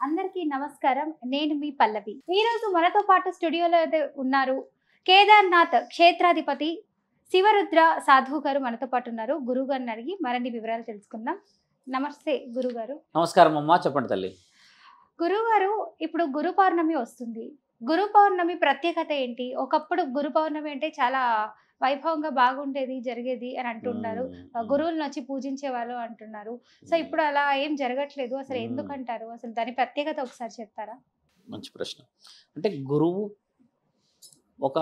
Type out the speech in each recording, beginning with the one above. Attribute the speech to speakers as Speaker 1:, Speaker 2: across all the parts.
Speaker 1: అందరికీ నమస్కారం. నేను మీ పల్లవి. ఈ రోజు మనతో పాటు స్టూడియోలో అయితే ఉన్నారు కేదార్నాథ్ క్షేత్రాధిపతి శివరుద్ర సాధు గారు మనతో పాటు ఉన్నారు. గురువు గారిని అడిగి మరిన్ని వివరాలు తెలుసుకుందాం. నమస్తే గురుగారు.
Speaker 2: నమస్కారం అమ్మా, చెప్పండి తల్లి.
Speaker 1: గురుగారు, ఇప్పుడు గురు పౌర్ణమి వస్తుంది. గురు పౌర్ణమి ప్రత్యేకత ఏంటి? ఒకప్పుడు గురు పౌర్ణమి అంటే చాలా వైభవంగా బాగుండేది, జరిగేది అని అంటున్నారు. గురువులను వచ్చి పూజించేవాళ్ళు అంటున్నారు. సో ఇప్పుడు అలా ఏం జరగట్లేదు. అసలు ఎందుకంటారు? అసలు దాని ప్రత్యేకత ఒకసారి చెప్తారా?
Speaker 2: మంచి ప్రశ్న. అంటే గురువు ఒక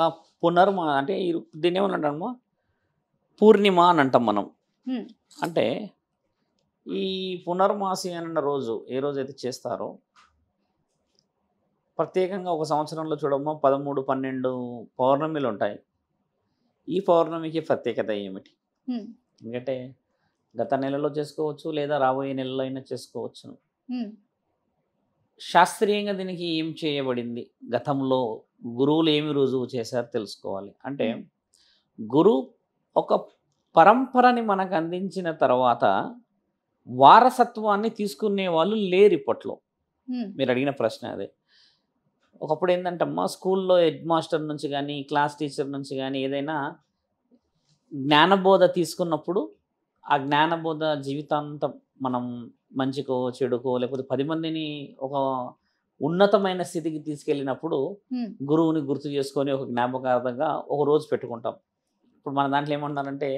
Speaker 2: అంటే దీన్ని ఏమన్నా పూర్ణిమ అని అంటాం మనం. అంటే ఈ పునర్మాసి అన్న రోజు ఏ రోజైతే చేస్తారో ప్రత్యేకంగా ఒక సంవత్సరంలో చూడమ్మా 13, 12 పౌర్ణమిలు ఉంటాయి. ఈ పౌర్ణమికి ప్రత్యేకత ఏమిటి? ఎందుకంటే గత నెలలో చేసుకోవచ్చు, లేదా రాబోయే నెలలో అయినా చేసుకోవచ్చు. శాస్త్రీయంగా దీనికి ఏం చేయబడింది, గతంలో గురువులు ఏమి రుజువు చేశారు తెలుసుకోవాలి. అంటే గురువు ఒక పరంపరని మనకు అందించిన తర్వాత వారసత్వాన్ని తీసుకునే వాళ్ళు లేరు ఇప్పట్లో. మీరు అడిగిన ప్రశ్న అదే. ఒకప్పుడు ఏంటంటమ్మా, స్కూల్లో హెడ్ మాస్టర్ నుంచి కానీ క్లాస్ టీచర్ నుంచి కానీ ఏదైనా జ్ఞానబోధ తీసుకున్నప్పుడు ఆ జ్ఞానబోధ జీవితాంతం మనం మంచికో చెడుకో లేకపోతే 10 మందిని ఒక ఉన్నతమైన స్థితికి తీసుకెళ్ళినప్పుడు గురువుని గుర్తు చేసుకొని ఒక జ్ఞాపకార్థంగా ఒక రోజు పెట్టుకుంటాం. ఇప్పుడు మన దాంట్లో ఏమంటారంటే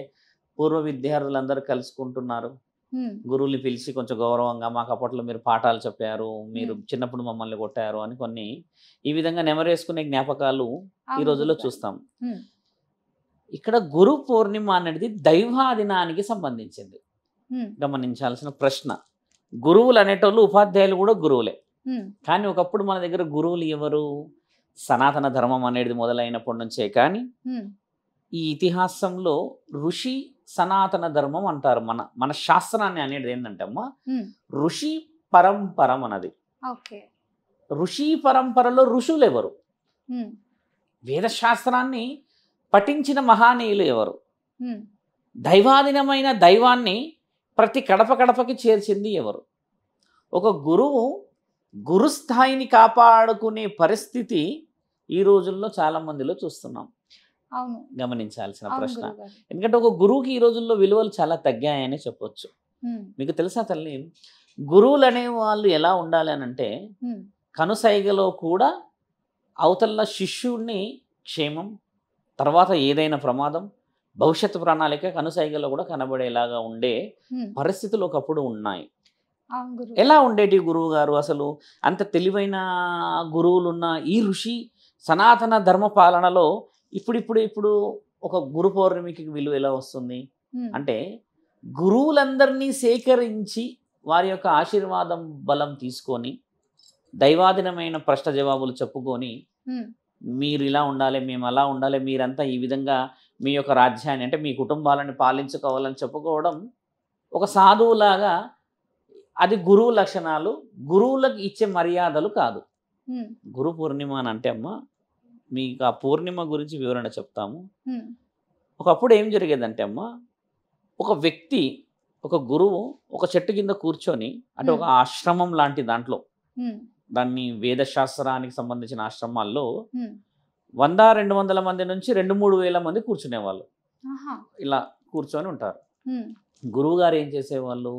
Speaker 2: పూర్వ విద్యార్థులందరూ కలుసుకుంటున్నారు, గురువుని పిలిచి కొంచెం గౌరవంగా మాకు అప్పట్లో మీరు పాఠాలు చెప్పారు, మీరు చిన్నప్పుడు మమ్మల్ని కొట్టారు అని కొన్ని ఈ విధంగా నెమరేసుకునే జ్ఞాపకాలు ఈ రోజుల్లో చూస్తాం. ఇక్కడ గురు పూర్ణిమ అనేది దైవాధీనానికి సంబంధించింది. గమనించాల్సిన ప్రశ్న. గురువులు అనేటోళ్ళు ఉపాధ్యాయులు కూడా గురువులే. కానీ ఒకప్పుడు మన దగ్గర గురువులు ఎవరు? సనాతన ధర్మం అనేది మొదలైనప్పటి నుంచే. కానీ ఈ ఇతిహాసంలో ఋషి సనాతన ధర్మం అంటారు. మన శాస్త్రాన్ని అనేది ఏంటంటే అమ్మా ఋషి పరంపరం అన్నది. ఋషి పరంపరలో ఋషులు ఎవరు? వేదశాస్త్రాన్ని పఠించిన మహానీయులు ఎవరు? దైవాధీనమైన దైవాన్ని ప్రతి కడప కడపకి చేర్చింది ఎవరు? ఒక గురువు గురుస్థాయిని కాపాడుకునే పరిస్థితి ఈ రోజుల్లో చాలా మందిలో చూస్తున్నాం. గమనించాల్సిన ప్రశ్న. ఎందుకంటే ఒక గురువుకి ఈ రోజుల్లో విలువలు చాలా తగ్గాయని చెప్పొచ్చు. మీకు తెలుసా తల్లి, గురువులు అనే వాళ్ళు ఎలా ఉండాలి అని అంటే కనుసైగలో కూడా అవతల శిష్యుడిని క్షేమం, తర్వాత ఏదైనా ప్రమాదం, భవిష్యత్తు ప్రణాళిక కనుసైగలో కూడా కనబడేలాగా ఉండే పరిస్థితులు ఒకప్పుడు ఉన్నాయి. ఎలా ఉండేటి గురువు గారు? అసలు అంత తెలివైన గురువులున్న ఈ ఋషి సనాతన ధర్మ పాలనలో ఇప్పుడు ఒక గురు పౌర్ణమికి విలువ ఎలా వస్తుంది అంటే గురువులందరినీ సేకరించి వారి యొక్క ఆశీర్వాదం బలం తీసుకొని దైవాధీనమైన ప్రశ్న జవాబులు చెప్పుకొని మీరు ఇలా ఉండాలి, మేము అలా ఉండాలి, మీరంతా ఈ విధంగా మీ యొక్క రాజ్యాన్ని అంటే మీ కుటుంబాలను పాలించుకోవాలని చెప్పుకోవడం ఒక సాధువులాగా అది గురువు లక్షణాలు, గురువులకు ఇచ్చే మర్యాదలు కాదు. గురు పూర్ణిమ అని అంటే అమ్మ మీకు ఆ పూర్ణిమ గురించి వివరణ చెప్తాము. ఒకప్పుడు ఏం జరిగేదంటే అమ్మ, ఒక వ్యక్తి ఒక గురువు ఒక చెట్టు కింద కూర్చొని అంటే ఒక ఆశ్రమం లాంటి దాంట్లో, దాన్ని వేదశాస్త్రానికి సంబంధించిన ఆశ్రమాల్లో 100-200 మంది నుంచి 2-3 వేల మంది కూర్చునేవాళ్ళు. ఇలా కూర్చొని ఉంటారు. గురువు గారు ఏం చేసేవాళ్ళు,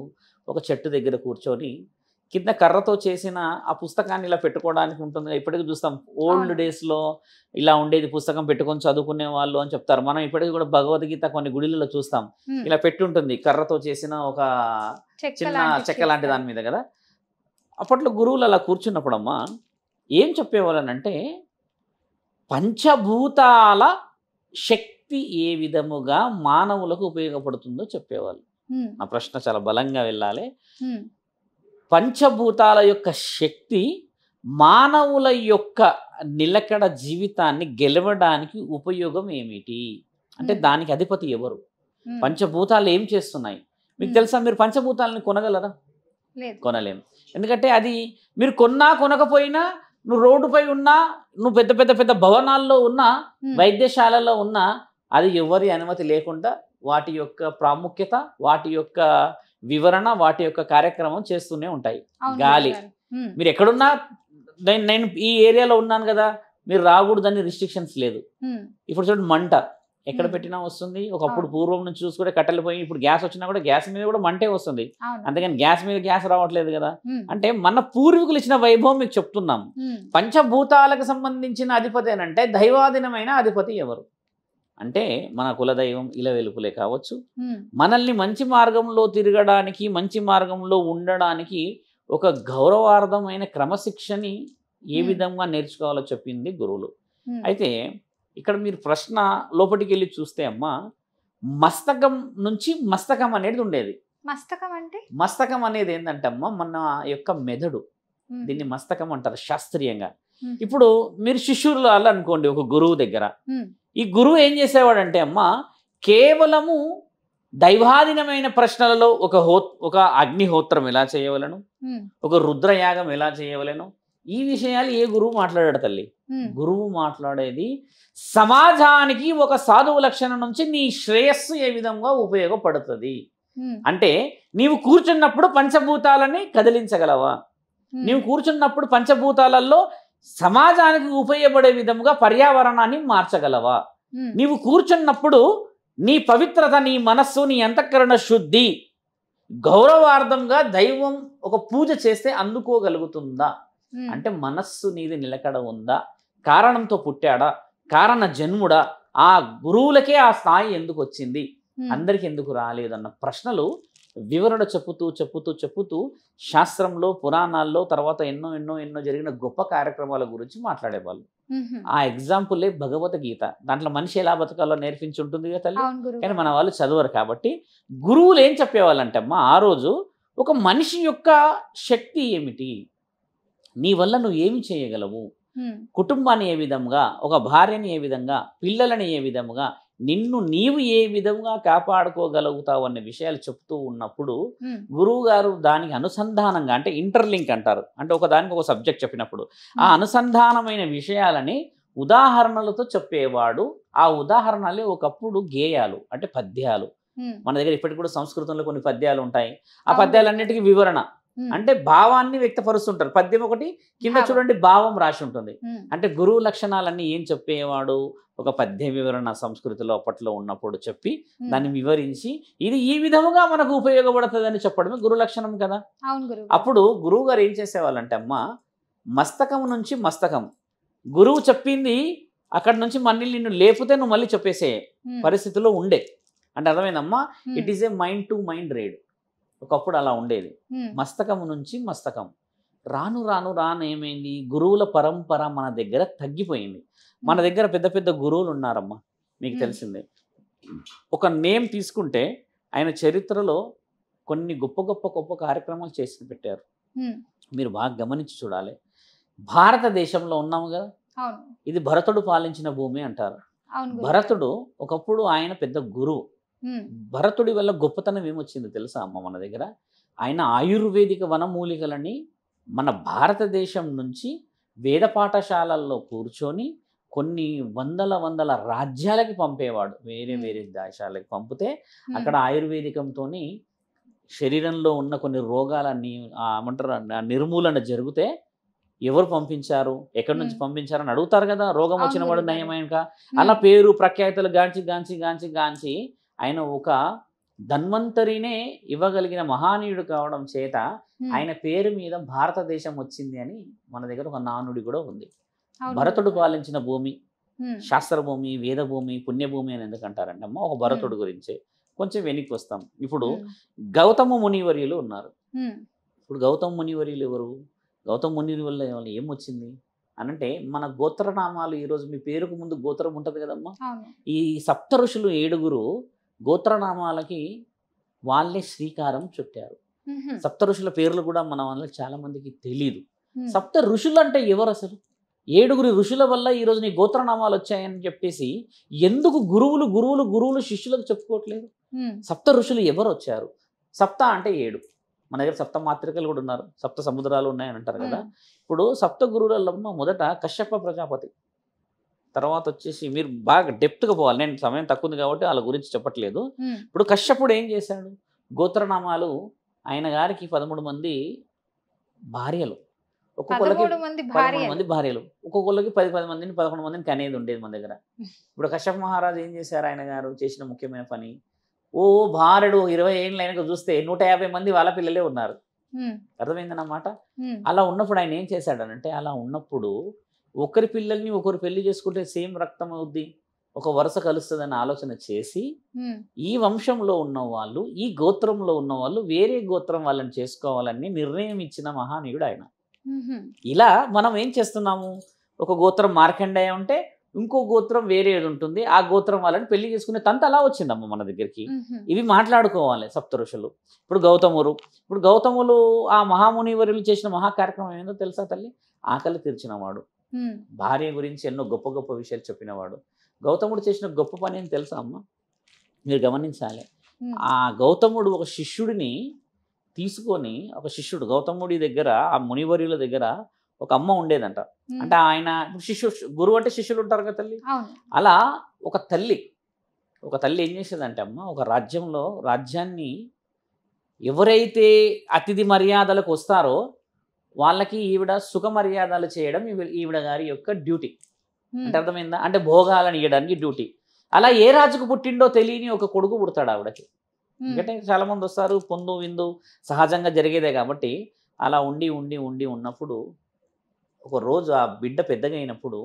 Speaker 2: ఒక చెట్టు దగ్గర కూర్చొని కింద కర్రతో చేసిన ఆ పుస్తకాన్ని ఇలా పెట్టుకోవడానికి ఉంటుంది. ఇప్పటికీ చూస్తాం ఓల్డ్ డేస్లో ఇలా ఉండేది, పుస్తకం పెట్టుకొని చదువుకునే వాళ్ళు అని చెప్తారు. మనం ఇప్పటికీ కూడా భగవద్గీత కొన్ని గుడిలలో చూస్తాం, ఇలా పెట్టి ఉంటుంది కర్రతో చేసిన ఒక చిన్న చెక్క లాంటి దాని మీద కదా. అప్పట్లో గురువులు అలా కూర్చున్నప్పుడమ్మా ఏం చెప్పేవాళ్ళనంటే పంచభూతాల శక్తి ఏ విధముగా మానవులకు ఉపయోగపడుతుందో చెప్పేవాళ్ళు. నా ప్రశ్న చాలా బలంగా వెళ్ళాలి. పంచభూతాల యొక్క శక్తి మానవుల యొక్క నిలకడ జీవితాన్ని గెలవడానికి ఉపయోగం ఏమిటి అంటే దానికి అధిపతి ఎవరు? పంచభూతాలు ఏం చేస్తున్నాయి మీకు తెలుసా? మీరు పంచభూతాలని కొనగలరా? కొనలేము. ఎందుకంటే అది మీరు కొన్నా కొనకపోయినా, నువ్వు రోడ్డుపై ఉన్నా, నువ్వు పెద్ద పెద్ద పెద్ద భవనాల్లో ఉన్నా, వైద్యశాలలో ఉన్నా, అది ఎవరి అనుమతి లేకుండా వాటి యొక్క ప్రాముఖ్యత, వాటి యొక్క వివరణ, వాటి యొక్క కార్యక్రమం చేస్తూనే ఉంటాయి. గాలి
Speaker 1: ఉమ్,
Speaker 2: మీరు ఎక్కడున్నా నేను ఈ ఏరియాలో ఉన్నాను కదా మీరు రాకూడదని రిస్ట్రిక్షన్స్ లేదు.
Speaker 1: ఉమ్,
Speaker 2: ఇప్పుడు చూడండి మంట ఎక్కడ
Speaker 1: ఉమ్,
Speaker 2: పెట్టినా వస్తుంది. ఒకప్పుడు
Speaker 1: అవును.
Speaker 2: పూర్వం నుంచి చూసుకుంటే కట్టెలు పోయి ఇప్పుడు గ్యాస్ వచ్చినా కూడా గ్యాస్ మీద కూడా మంటే వస్తుంది.
Speaker 1: అవును.
Speaker 2: అంతేగాని గ్యాస్ మీద గ్యాస్ రావట్లేదు కదా.
Speaker 1: ఉమ్,
Speaker 2: అంటే మన పూర్వీకులు ఇచ్చిన వైభవం మీకు చెప్తున్నాం.
Speaker 1: ఉమ్,
Speaker 2: పంచభూతాలకు సంబంధించిన అధిపతి అని అంటే దైవాధీనమైన అధిపతి ఎవరు అంటే మన కులదైవం ఇలవెలుపులే కావచ్చు.
Speaker 1: ఉమ్,
Speaker 2: మనల్ని మంచి మార్గంలో తిరగడానికి మంచి మార్గంలో ఉండడానికి ఒక గౌరవార్థమైన క్రమశిక్షని ఏ
Speaker 1: ఉమ్,
Speaker 2: విధంగా నేర్చుకోవాలో చెప్పింది గురువులు.
Speaker 1: ఉమ్.
Speaker 2: అయితే ఇక్కడ మీరు ప్రశ్న లోపలికి వెళ్ళి చూస్తే అమ్మా మస్తకం నుంచి మస్తకం అనేది ఉండేది.
Speaker 1: మస్తకం అంటే
Speaker 2: మస్తకం అనేది ఏంటంటే అమ్మా మన యొక్క మెదడు,
Speaker 1: ఉమ్,
Speaker 2: దీన్ని మస్తకం అంటారు శాస్త్రీయంగా.
Speaker 1: ఉమ్,
Speaker 2: ఇప్పుడు మీరు శిష్యులు అలా అనుకోండి ఒక గురువు దగ్గర.
Speaker 1: ఉమ్,
Speaker 2: ఈ గురువు ఏం చేసేవాడంటే అమ్మా కేవలము దైవాధీనమైన ప్రశ్నలలో ఒక అగ్నిహోత్రం ఎలా చేయవలను,
Speaker 1: ఉమ్,
Speaker 2: ఒక రుద్రయాగం ఎలా చేయవలను, ఈ విషయాలు ఏ గురువు మాట్లాడాడు తల్లి.
Speaker 1: ఉమ్,
Speaker 2: గురువు మాట్లాడేది సమాజానికి ఒక సాధువు లక్షణం నుంచి నీ శ్రేయస్సు ఏ విధంగా ఉపయోగపడుతుంది
Speaker 1: ఉమ్,
Speaker 2: అంటే నీవు కూర్చున్నప్పుడు పంచభూతాలని కదిలించగలవా,
Speaker 1: ఉమ్,
Speaker 2: నీవు కూర్చున్నప్పుడు పంచభూతాలలో సమాజానికి ఉపయోగపడే విధంగా పర్యావరణాన్ని మార్చగలవా,
Speaker 1: ఉమ్,
Speaker 2: నీవు కూర్చున్నప్పుడు నీ పవిత్రత, నీ మనస్సు, నీ అంతఃకరణ శుద్ధి గౌరవార్థంగా దైవం ఒక పూజ చేస్తే అందుకోగలుగుతుందా
Speaker 1: ఉమ్,
Speaker 2: అంటే మనస్సు నీది నిలకడ ఉందా, కారణంతో పుట్టాడా, కారణ జన్ముడా, ఆ గురువులకే ఆ స్థాయి ఎందుకు వచ్చింది,
Speaker 1: ఉమ్,
Speaker 2: అందరికి ఎందుకు రాలేదన్న ప్రశ్నలు వివరణ చెప్పుతూ చెప్పుతూ చెప్పుతూ శాస్త్రంలో పురాణాల్లో తర్వాత ఎన్నో ఎన్నో ఎన్నో జరిగిన గొప్ప కార్యక్రమాల గురించి మాట్లాడేవాళ్ళు.
Speaker 1: ఉమ్,
Speaker 2: ఆ ఎగ్జాంపులే భగవద్గీత. దాంట్లో మనిషి ఎలా బతకాలో నేర్పించి ఉంటుంది కదా తల్లి.
Speaker 1: అవును గురువు
Speaker 2: కానీ మన వాళ్ళు చదవరు కాబట్టి గురువులు ఏం చెప్పేవాళ్ళంటే అమ్మా ఆ రోజు ఒక మనిషి యొక్క శక్తి ఏమిటి, నీ వల్ల నువ్వు ఏమి చేయగలవు,
Speaker 1: ఉమ్,
Speaker 2: కుటుంబాన్ని ఏ విధంగా, ఒక భార్యని ఏ విధంగా, పిల్లలని ఏ విధంగా, నిన్ను నీవు ఏ విధంగా కాపాడుకోగలుగుతావు అనే విషయాలు చెప్తూ ఉన్నప్పుడు
Speaker 1: ఉమ్,
Speaker 2: గురువు గారు దానికి అనుసంధానంగా అంటే ఇంటర్లింక్ అంటారు, అంటే ఒక దానికి ఒక సబ్జెక్ట్ చెప్పినప్పుడు ఆ అనుసంధానమైన విషయాలని ఉదాహరణలతో చెప్పేవాడు. ఆ ఉదాహరణలే ఒకప్పుడు గేయాలు అంటే పద్యాలు.
Speaker 1: ఉమ్,
Speaker 2: మన దగ్గర ఇప్పటికి కూడా సంస్కృతంలో కొన్ని పద్యాలు ఉంటాయి. ఆ
Speaker 1: అవును.
Speaker 2: పద్యాలన్నిటికీ వివరణ
Speaker 1: ఉమ్,
Speaker 2: అంటే భావాన్ని వ్యక్తపరుస్తుంటారు. పద్యం ఒకటి కింద
Speaker 1: భావం.
Speaker 2: చూడండి భావం రాసి ఉంటుంది.
Speaker 1: ఉమ్,
Speaker 2: అంటే గురువు లక్షణాలన్నీ ఏం చెప్పేవాడు, ఒక పద్య వివరణ సంస్కృతిలో అప్పట్లో ఉన్నప్పుడు చెప్పి
Speaker 1: ఉమ్,
Speaker 2: దాన్ని వివరించి ఇది ఈ విధముగా మనకు ఉపయోగపడుతుంది అని చెప్పడమే గురు లక్షణం కదా.
Speaker 1: అవును గురువు
Speaker 2: అప్పుడు గురువు గారు ఏం చేసేవాళ్ళంటే అమ్మ మస్తకం నుంచి మస్తకం గురువు చెప్పింది అక్కడి నుంచి మళ్ళీ నిన్ను లేపితే నువ్వు మళ్ళీ చెప్పేసే
Speaker 1: ఉమ్,
Speaker 2: పరిస్థితిలో ఉండే. అంటే అర్థమైందమ్మా,
Speaker 1: um,
Speaker 2: it is a mind to mind raid. ఒకప్పుడు అలా ఉండేది.
Speaker 1: ఉమ్,
Speaker 2: మస్తకం నుంచి మస్తకం రాను రాను రాను ఏమైంది, గురువుల పరంపర మన దగ్గర తగ్గిపోయింది. మన దగ్గర పెద్ద పెద్ద గురువులు ఉన్నారమ్మా, మీకు తెలిసిందే. ఒక నేమ్ తీసుకుంటే ఆయన చరిత్రలో కొన్ని గొప్ప గొప్ప గొప్ప కార్యక్రమాలు చేసి పెట్టారు.
Speaker 1: ఉమ్,
Speaker 2: మీరు బాగా గమనించి చూడాలి. భారతదేశంలో ఉన్నాము కదా,
Speaker 1: అవును
Speaker 2: ఇది భరతుడు పాలించిన భూమి అంటారు.
Speaker 1: అవును గురువు
Speaker 2: భరతుడు ఒకప్పుడు ఆయన పెద్ద గురువు.
Speaker 1: ఉమ్,
Speaker 2: భరతుడి వల్ల గొప్పతనం ఏమొచ్చింది తెలుసా అమ్మ మన దగ్గర, ఆయన ఆయుర్వేదిక వనమూలికలని మన భారతదేశం నుంచి వేద పాఠశాలల్లో కూర్చొని కొన్ని వందల రాజ్యాలకి పంపేవాడు. వేరే వేరే దేశాలకి పంపితే
Speaker 1: ఉమ్,
Speaker 2: అక్కడ ఆయుర్వేదికంతోని శరీరంలో ఉన్న కొన్ని రోగాలన్నీ ఏమంటారు నిర్మూలన జరిగితే ఎవరు పంపించారు, ఎక్కడి నుంచి పంపించారని అడుగుతారు కదా. రోగం
Speaker 1: అవును
Speaker 2: వచ్చిన వాడు
Speaker 1: గురువు గారు.
Speaker 2: నయమైనక
Speaker 1: ఉమ్,
Speaker 2: అలా పేరు ప్రఖ్యాతులు గాంచి గాంచి గాంచి గాంచి ఆయన ఒక ధన్వంతరినే ఇవ్వగలిగిన మహానీయుడు కావడం చేత
Speaker 1: ఉమ్,
Speaker 2: ఆయన పేరు మీద భారతదేశం వచ్చింది అని మన దగ్గర ఒక నానుడి కూడా ఉంది.
Speaker 1: అవును
Speaker 2: భరతుడు
Speaker 1: గురువు గారు.
Speaker 2: పాలించిన భూమి
Speaker 1: ఉమ్,
Speaker 2: శాస్త్రభూమి, వేదభూమి, పుణ్యభూమి అని ఎందుకంటారంటే అమ్మ ఒక భరతుడు గురించే. కొంచెం వెనక్కి వస్తాం. ఇప్పుడు
Speaker 1: ఉమ్,
Speaker 2: గౌతమ మునివర్యులు ఉన్నారు.
Speaker 1: ఉమ్,
Speaker 2: ఇప్పుడు గౌతమ మునివర్యులు ఎవరు, గౌతమ ముని వల్ల ఏమొచ్చింది అనంటే మన గోత్రనామాలు. ఈరోజు మీ పేరుకు ముందు గోత్రం ఉంటుంది కదమ్మా.
Speaker 1: అవును
Speaker 2: ఈ సప్త ఋషులు 7 గోత్రనామాలకి వాళ్ళే శ్రీకారం చుట్టారు.
Speaker 1: ఉహుం,
Speaker 2: సప్త ఋషుల పేర్లు కూడా మన వాళ్ళకి చాలా మందికి తెలియదు.
Speaker 1: ఉమ్,
Speaker 2: సప్త ఋషులు అంటే ఎవరు అసలు? 7 ఋషుల వల్ల ఈరోజు నీ గోత్రనామాలు వచ్చాయని చెప్పేసి ఎందుకు గురువులు గురువులు గురువులు శిష్యులకు చెప్పుకోవట్లేదు?
Speaker 1: ఉమ్,
Speaker 2: సప్త ఋషులు ఎవరు వచ్చారు? సప్త అంటే 7. మన దగ్గర సప్త మాత్రికలు కూడా ఉన్నారు, సప్త సముద్రాలు ఉన్నాయని అంటారు కదా.
Speaker 1: ఉమ్,
Speaker 2: ఇప్పుడు సప్త గురువులలో మొదట కశ్యప ప్రజాపతి, తర్వాత వచ్చేసి మీరు బాగా డెప్త్గా పోవాలి, నేను సమయం తక్కువ ఉంది కాబట్టి వాళ్ళ గురించి చెప్పట్లేదు.
Speaker 1: ఉమ్,
Speaker 2: ఇప్పుడు కశ్యపుడు ఏం చేశాడు? గోత్రనామాలు ఆయన గారికి 13 మంది భార్యలు, ఒక్కొక్కరికి
Speaker 1: 13 మంది
Speaker 2: 13
Speaker 1: భార్యలు.
Speaker 2: మంది భార్యలు, ఒక్కొక్కరికి 10 మందిని 11 మందిని కనేది ఉండేది మన దగ్గర. ఇప్పుడు కశ్యప మహారాజు ఏం చేశారు, ఆయన గారు చేసిన ముఖ్యమైన పని, ఓ భార్యడు 20 ఏళ్ళు అయినాక చూస్తే 150 మంది వాళ్ళ పిల్లలే ఉన్నారు.
Speaker 1: ఉమ్,
Speaker 2: అర్థమైందన్నమాట.
Speaker 1: ఉమ్,
Speaker 2: అలా ఉన్నప్పుడు ఆయన ఏం చేశాడనంటే, అలా ఉన్నప్పుడు ఒకరి పిల్లల్ని ఒకరు పెళ్లి చేసుకుంటే సేమ్ రక్తం అవుద్ది, ఒక వరుస కలుస్తుందని ఆలోచన చేసి
Speaker 1: ఉమ్,
Speaker 2: ఈ వంశంలో ఉన్న వాళ్ళు, ఈ గోత్రంలో ఉన్న వాళ్ళు వేరే గోత్రం వాళ్ళని చేసుకోవాలని నిర్ణయం ఇచ్చిన మహానీయుడు ఆయన.
Speaker 1: ఉహుం,
Speaker 2: ఇలా మనం ఏం చేస్తున్నాము, ఒక గోత్రం మార్కండేయ ఉంటే ఇంకో గోత్రం వేరేది ఉంటుంది, ఆ గోత్రం వాళ్ళని పెళ్లి చేసుకునే తంత అలా వచ్చిందమ్మ మన దగ్గరికి.
Speaker 1: ఉహుం,
Speaker 2: ఇవి మాట్లాడుకోవాలి సప్త ఋషులు. ఇప్పుడు గౌతములు ఆ మహామునివర్యులు చేసిన మహాకార్యక్రమం ఏందో తెలుసా తల్లి? ఆకలి తీర్చినవాడు,
Speaker 1: ఉమ్,
Speaker 2: భార్య గురించి ఎన్నో గొప్ప గొప్ప విషయాలు చెప్పినవాడు. గౌతముడు చేసిన గొప్ప పని ఏం తెలుసా అమ్మ? మీరు గమనించాలి.
Speaker 1: ఉమ్,
Speaker 2: ఆ గౌతముడు ఒక శిష్యుడిని తీసుకొని, ఒక శిష్యుడు గౌతముడి దగ్గర, ఆ మునివర్యుల దగ్గర ఒక అమ్మ ఉండేదంట.
Speaker 1: ఉమ్,
Speaker 2: అంటే ఆయన గురువు అంటే శిష్యులు ఉంటారు కదా తల్లి.
Speaker 1: అవును.
Speaker 2: అలా ఒక తల్లి ఏం చేసేదంటే అమ్మ, ఒక రాజ్యాన్ని ఎవరైతే అతిథి మర్యాదలకు వస్తారో వాళ్ళకి ఈవిడ సుఖ మర్యాదలు చేయడం ఈవిడ గారి యొక్క డ్యూటీ.
Speaker 1: ఉమ్,
Speaker 2: అంటే అర్థమైందా? అంటే భోగాలను ఇవ్వడానికి డ్యూటీ. అలా ఏ రాజుకు పుట్టిండో తెలియని ఒక కొడుకు పుడతాడు ఆవిడకి.
Speaker 1: ఉమ్,
Speaker 2: ఎందుకంటే చాలా మంది వస్తారు, పొందు విందు సహజంగా జరిగేదే కాబట్టి. అలా ఉన్నప్పుడు ఒక రోజు ఆ బిడ్డ పెద్దగా అయినప్పుడు,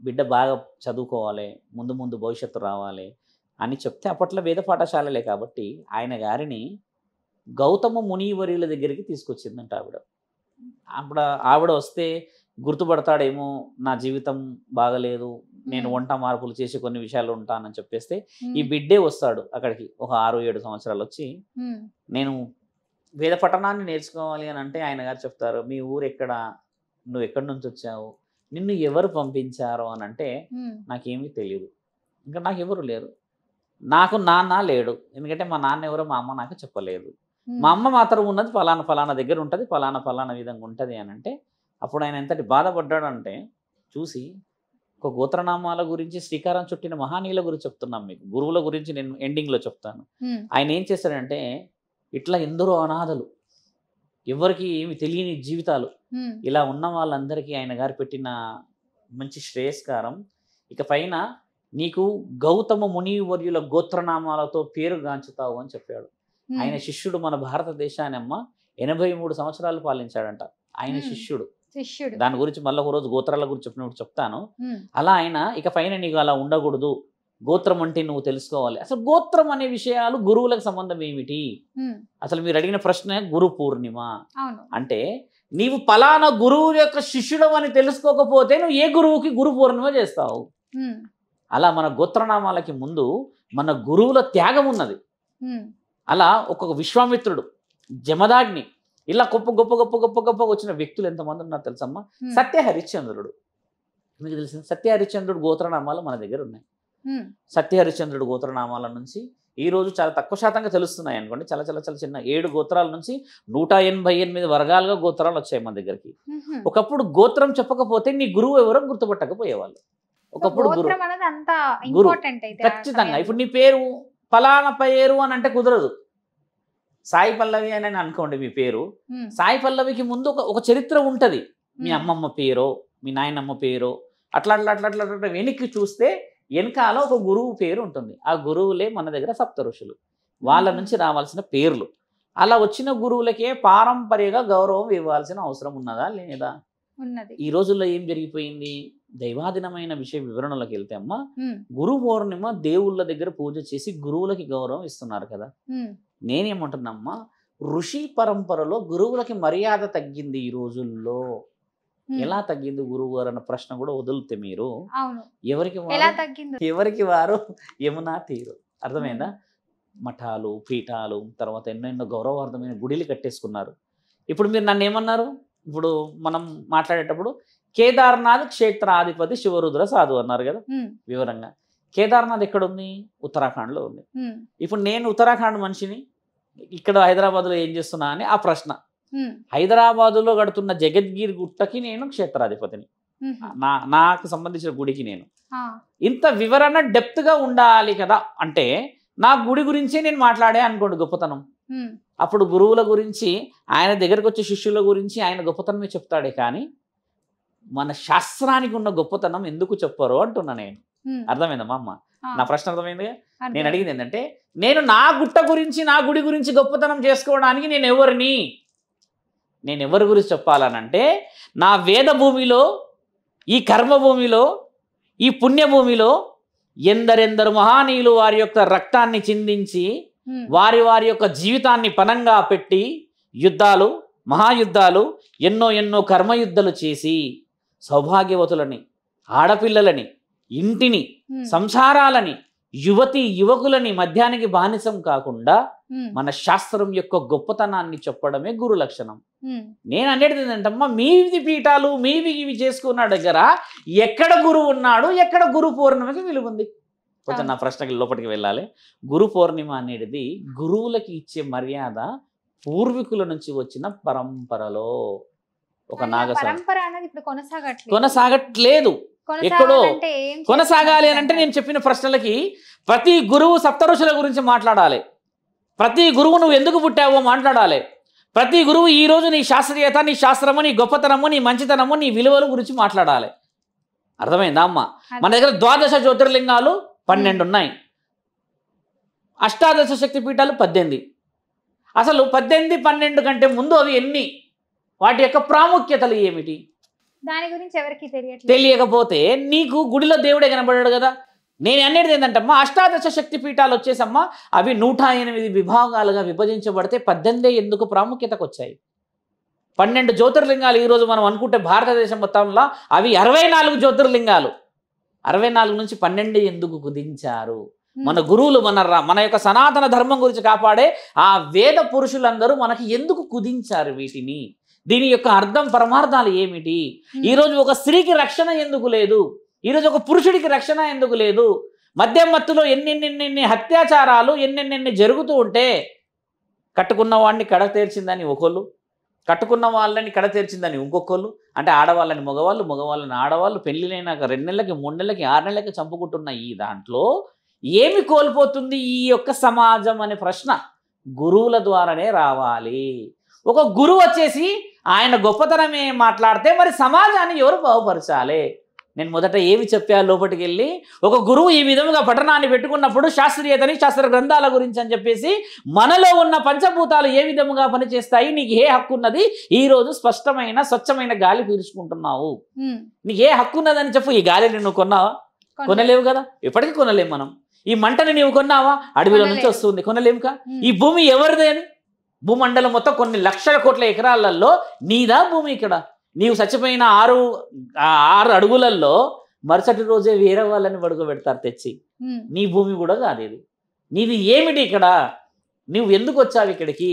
Speaker 2: బిడ్డ బాగా చదువుకోవాలి, ముందు భవిష్యత్తు రావాలి అని చెప్తే, అప్పట్లో వేద పాఠశాలలే కాబట్టి ఆయన గారిని గౌతమ మునివర్యుల దగ్గరికి తీసుకొచ్చిందంట ఆవిడ. అప్పుడు ఆవిడ వస్తే గుర్తుపడతాడేమో, నా జీవితం బాగలేదు, నేను వంట మార్పులు చేసి కొన్ని విషయాలు ఉంటానని చెప్పేస్తే, ఈ బిడ్డే వస్తాడు అక్కడికి ఒక 6-7 సంవత్సరాలు వచ్చి,
Speaker 1: ఉమ్,
Speaker 2: నేను వేద పఠనాన్ని నేర్చుకోవాలి అని అంటే ఆయన గారు చెప్తారు, మీ ఊరు ఎక్కడ, నువ్వు ఎక్కడి నుంచి వచ్చావు, నిన్ను ఎవరు పంపించారు అని అంటే,
Speaker 1: ఉమ్,
Speaker 2: నాకేమీ తెలియదు, ఇంకా నాకు ఎవరు లేరు, నాకు నాన్న లేడు, ఎందుకంటే మా నాన్న ఎవరో మా అమ్మ నాకు చెప్పలేదు,
Speaker 1: ఉమ్,
Speaker 2: మా అమ్మ మాత్రం ఉన్నది ఫలానా దగ్గర ఉంటుంది, ఫలానా విధంగా ఉంటుంది అని అంటే, అప్పుడు ఆయన ఎంతటి బాధపడ్డాడంటే, చూసి ఒక గోత్రనామాల గురించి శ్రీకారం చుట్టిన మహానీయుల గురించి చెప్తున్నాం మీకు, గురువుల గురించి నేను ఎండింగ్లో చెప్తాను.
Speaker 1: ఉమ్,
Speaker 2: ఆయన ఏం చేశాడంటే, ఇట్లా ఎందరో అనాథలు, ఎవరికి ఏమి తెలియని జీవితాలు,
Speaker 1: ఉమ్,
Speaker 2: ఇలా ఉన్న వాళ్ళందరికీ ఆయన గారు పెట్టిన మంచి శ్రేయస్కారం, ఇక పైన నీకు గౌతమ మునివర్యుల గోత్రనామాలతో పేరుగాంచుతావు అని చెప్పాడు.
Speaker 1: ఉమ్,
Speaker 2: ఆయన శిష్యుడు మన భారతదేశాన్ని అమ్మ 83 సంవత్సరాలు పాలించాడంట ఆయన శిష్యుడు. దాని గురించి మళ్ళీ ఒక రోజు గోత్రాల గురించి చెప్పినప్పుడు చెప్తాను.
Speaker 1: ఉమ్,
Speaker 2: అలా ఆయన ఇక పైన నీకు అలా ఉండకూడదు, గోత్రం అంటే నువ్వు తెలుసుకోవాలి. అసలు గోత్రం అనే విషయాలు గురువులకు సంబంధం ఏమిటి?
Speaker 1: ఉమ్,
Speaker 2: అసలు మీరు అడిగిన ప్రశ్న గురు పూర్ణిమ
Speaker 1: అవును.
Speaker 2: అంటే, నీవు పలానా గురువు యొక్క శిష్యుడు అని తెలుసుకోకపోతే నువ్వు ఏ గురువుకి గురు పూర్ణిమ చేస్తావు?
Speaker 1: ఉమ్,
Speaker 2: అలా మన గోత్రనామాలకి ముందు మన గురువుల త్యాగం ఉన్నది.
Speaker 1: ఉమ్,
Speaker 2: అలా ఒక్కొక్క విశ్వామిత్రుడు, జమదాగ్ని, ఇలా గొప్ప వచ్చిన వ్యక్తులు ఎంతమంది ఉన్నారు తెలుసమ్మా?
Speaker 1: ఉమ్,
Speaker 2: సత్య హరిశ్చంద్రుడు, మీకు తెలిసింది. సత్య హరిశ్చంద్రుడు గోత్రనామాలు మన దగ్గర ఉన్నాయి.
Speaker 1: ఉమ్,
Speaker 2: సత్య హరిశ్చంద్రుడు గోత్రనామాల నుంచి ఈ రోజు చాలా తక్కువ శాతంగా తెలుస్తున్నాయి అనుకోండి. చాలా చిన్న 7 గోత్రాల నుంచి 188 వర్గాలుగా గోత్రాలు వచ్చాయి మన దగ్గరికి.
Speaker 1: ఉహుం.
Speaker 2: ఒకప్పుడు గోత్రం చెప్పకపోతే నీ గురువు ఎవరో గుర్తుపట్టకపోయేవాళ్ళు. ఒకప్పుడు గురువు
Speaker 1: గోత్రం అనేది అంత
Speaker 2: గురువు
Speaker 1: ఇంపార్టెంట్ అయితే ఆ
Speaker 2: ఖచ్చితంగా.
Speaker 1: సమయంలో.
Speaker 2: ఇప్పుడు నీ పేరు ఫలానా పేరు అని అంటే కుదరదు. సాయి పల్లవి అని అనుకోండి మీ పేరు.
Speaker 1: ఉమ్,
Speaker 2: సాయి పల్లవికి ముందు ఒక చరిత్ర ఉంటుంది. మీ
Speaker 1: ఉమ్,
Speaker 2: అమ్మమ్మ పేరో మీ నాయనమ్మ పేరో అట్లా వెనక్కి చూస్తే వెనకాల ఒక గురువు పేరు ఉంటుంది. ఆ గురువులే మన దగ్గర సప్త ఋషులు, వాళ్ళ నుంచి రావాల్సిన పేర్లు. అలా వచ్చిన గురువులకే పారంపర్యంగా గౌరవం ఇవ్వాల్సిన అవసరం ఉన్నదా లేదా?
Speaker 1: ఉన్నది.
Speaker 2: ఈ రోజుల్లో ఏం జరిగిపోయింది? దైవాధీనమైన విషయ వివరణలోకి వెళ్తే అమ్మ,
Speaker 1: ఉమ్,
Speaker 2: గురు పౌర్ణిమ దేవుళ్ళ దగ్గర పూజ చేసి గురువులకి గౌరవం ఇస్తున్నారు కదా.
Speaker 1: ఉమ్,
Speaker 2: నేనేమంటున్నామ్మా, ఋషి పరంపరలో గురువులకి మర్యాద తగ్గింది ఈ రోజుల్లో.
Speaker 1: ఉమ్,
Speaker 2: ఎలా తగ్గింది గురువు గారు అన్న ప్రశ్న కూడా వదిలితే మీరు
Speaker 1: అవును.
Speaker 2: ఎవరికి
Speaker 1: ఎలా
Speaker 2: వారు
Speaker 1: తగ్గింది?
Speaker 2: ఎవరికి వారు యమునా తీరు. అర్థమైందా? మఠాలు, పీఠాలు, తర్వాత ఎన్నెన్నో గౌరవార్థమైన గుడిలు కట్టేసుకున్నారు. ఇప్పుడు మీరు నన్ను ఏమన్నారు? ఇప్పుడు మనం మాట్లాడేటప్పుడు కేదార్నాథ్ క్షేత్రాధిపతి శివరుద్ర సాధు అన్నారు కదా
Speaker 1: ఉమ్,
Speaker 2: వివరంగా. కేదార్నాథ్ ఎక్కడుంది? ఉత్తరాఖండ్లో ఉంది.
Speaker 1: ఉమ్,
Speaker 2: ఇప్పుడు నేను ఉత్తరాఖండ్ మనిషిని, ఇక్కడ హైదరాబాద్లో ఏం చేస్తున్నా అని ఆ ప్రశ్న.
Speaker 1: ఉమ్,
Speaker 2: హైదరాబాదులో గడుతున్న జగద్గిరి గుట్టకి నేను క్షేత్రాధిపతిని,
Speaker 1: ఉహుం.
Speaker 2: నాకు సంబంధించిన గుడికి నేను.
Speaker 1: ఆ,
Speaker 2: ఇంత వివరణ డెప్త్గా ఉండాలి కదా. అంటే నా గుడి గురించే నేను మాట్లాడే అనుకోండి గొప్పతనం. అప్పుడు గురువుల గురించి ఆయన దగ్గరకు వచ్చే శిష్యుల గురించి ఆయన గొప్పతనమే చెప్తాడే కానీ మన శాస్త్రానికి ఉన్న గొప్పతనం ఎందుకు చెప్పరు అంటున్నా నేను. అర్థమైందమ్మా అమ్మ? నా ప్రశ్న అర్థమైందిగా? నేను అడిగింది ఏంటంటే, నేను నా గుట్ట గురించి నా గుడి గురించి గొప్పతనం చేసుకోవడానికి నేను ఎవరి గురించి చెప్పాలనంటే, నా వేద భూమిలో, ఈ కర్మభూమిలో, ఈ పుణ్యభూమిలో ఎందరెందరు మహానీయులు వారి యొక్క రక్తాన్ని చిందించి వారి యొక్క జీవితాన్ని పణంగా పెట్టి యుద్ధాలు, మహాయుద్ధాలు, ఎన్నో కర్మయుద్ధాలు చేసి సౌభాగ్యవతులని, ఆడపిల్లలని, ఇంటిని, సంసారాలని, యువకులని మధ్యానికి బానిసం కాకుండా మన శాస్త్రం యొక్క గొప్పతనాన్ని చెప్పడమే గురు లక్షణం. నేను అనేది ఏంటంటమ్మా, మీవి పీఠాలు మీవి ఇవి చేసుకున్న దగ్గర ఎక్కడ గురువు ఉన్నాడు, ఎక్కడ గురు పౌర్ణమికి విలువ ఉంది? కొంచెం నా ప్రశ్నకి లోపలికి వెళ్ళాలి. గురు పౌర్ణిమ అనేది గురువులకి ఇచ్చే మర్యాద పూర్వీకుల నుంచి వచ్చిన పరంపరలో ఒక కొనసాగట్లేదు. ఎక్కడో కొనసాగాలి అని అంటే నేను చెప్పిన ప్రశ్నలకి ప్రతి గురువు సప్తఋషుల గురించి మాట్లాడాలి. ప్రతి గురువు నువ్వు ఎందుకు పుట్టావో మాట్లాడాలి. ప్రతి గురువు ఈ రోజు నీ శాస్త్రీయత, నీ శాస్త్రము, నీ గొప్పతనము, నీ మంచితనము, నీ విలువల గురించి మాట్లాడాలి. అర్థమైందా అమ్మ? మన దగ్గర 12 జ్యోతిర్లింగాలు 12 ఉన్నాయి, అష్టాదశ శక్తి పీఠాలు 18. అసలు 18, 12 కంటే ముందు అవి ఎన్ని? వాటి యొక్క ప్రాముఖ్యతలు ఏమిటి?
Speaker 1: దాని గురించి ఎవరికి
Speaker 2: తెలియకపోతే నీకు గుడిలో దేవుడే కనబడాడు కదా. నేను అనేది ఏంటంటమ్మా, అష్టాదశ శక్తి పీఠాలు వచ్చేసమ్మా అవి 108 విభాగాలుగా విభజించబడితే 18 ఎందుకు ప్రాముఖ్యతకు వచ్చాయి? 12 జ్యోతిర్లింగాలు ఈరోజు మనం అనుకుంటే భారతదేశం మొత్తంలో అవి 64 జ్యోతిర్లింగాలు. 64 నుంచి 12 ఎందుకు కుదించారు? మన గురువులు మన యొక్క సనాతన ధర్మం గురించి కాపాడే ఆ వేద పురుషులందరూ మనకి ఎందుకు కుదించారు వీటిని? దీని యొక్క అర్థం పరమార్థాలు ఏమిటి? ఈరోజు ఒక స్త్రీకి రక్షణ ఎందుకు లేదు? ఈరోజు ఒక పురుషుడికి రక్షణ ఎందుకు లేదు? మద్యం మత్తులో ఎన్నెన్ని అత్యాచారాలు ఎన్నెన్ని జరుగుతూ ఉంటే కట్టుకున్న వాడిని కడ తీర్చిందని ఒకళ్ళు, కట్టుకున్న వాళ్ళని కడ తీర్చిందని ఇంకొకళ్ళు, అంటే ఆడవాళ్ళని మగవాళ్ళు, మగవాళ్ళని ఆడవాళ్ళు, పెళ్ళినైనాక 2 నెలలకి 3 నెలలకి 6 నెలలకి చంపుకుంటున్న ఈ దాంట్లో ఏమి కోల్పోతుంది ఈ యొక్క సమాజం అనే ప్రశ్న గురువుల ద్వారానే రావాలి. ఒక గురువు వచ్చేసి ఆయన గొప్పతనమే మాట్లాడితే మరి సమాజాన్ని ఎవరు బాగుపరచాలి? నేను మొదట ఏమి చెప్పా లోపలికి వెళ్ళి, ఒక గురువు ఈ విధంగా పఠనాన్ని పెట్టుకున్నప్పుడు శాస్త్రీయతని, శాస్త్ర గ్రంథాల గురించి అని చెప్పేసి మనలో ఉన్న పంచభూతాలు ఏ విధముగా పనిచేస్తాయి, నీకు ఏ హక్కు ఉన్నది, ఈ రోజు స్పష్టమైన స్వచ్ఛమైన గాలి పీల్చుకుంటున్నావు, నీకు ఏ హక్కు ఉన్నదని చెప్పు. ఈ గాలిని నువ్వు కొన్నావా? కొనలేవు కదా, ఎప్పటికీ కొనలేము మనం. ఈ మంటని నీవు కొన్నావా? అడవిలో నుంచి వస్తుంది, కొనలేముగా. ఈ భూమి ఎవరిదే అని? భూమండలం మొత్తం కొన్ని లక్షల కోట్ల ఎకరాలలో నీదా భూమి? ఇక్కడ నీవు చచ్చిపోయిన 6 అడుగులలో మరుసటి రోజే వేరే వాళ్ళని పడుకోబెడతారు తెచ్చి. నీ భూమి కూడా కాదు ఇది. నీది ఏమిటి ఇక్కడ? నువ్వు ఎందుకు వచ్చావు ఇక్కడికి?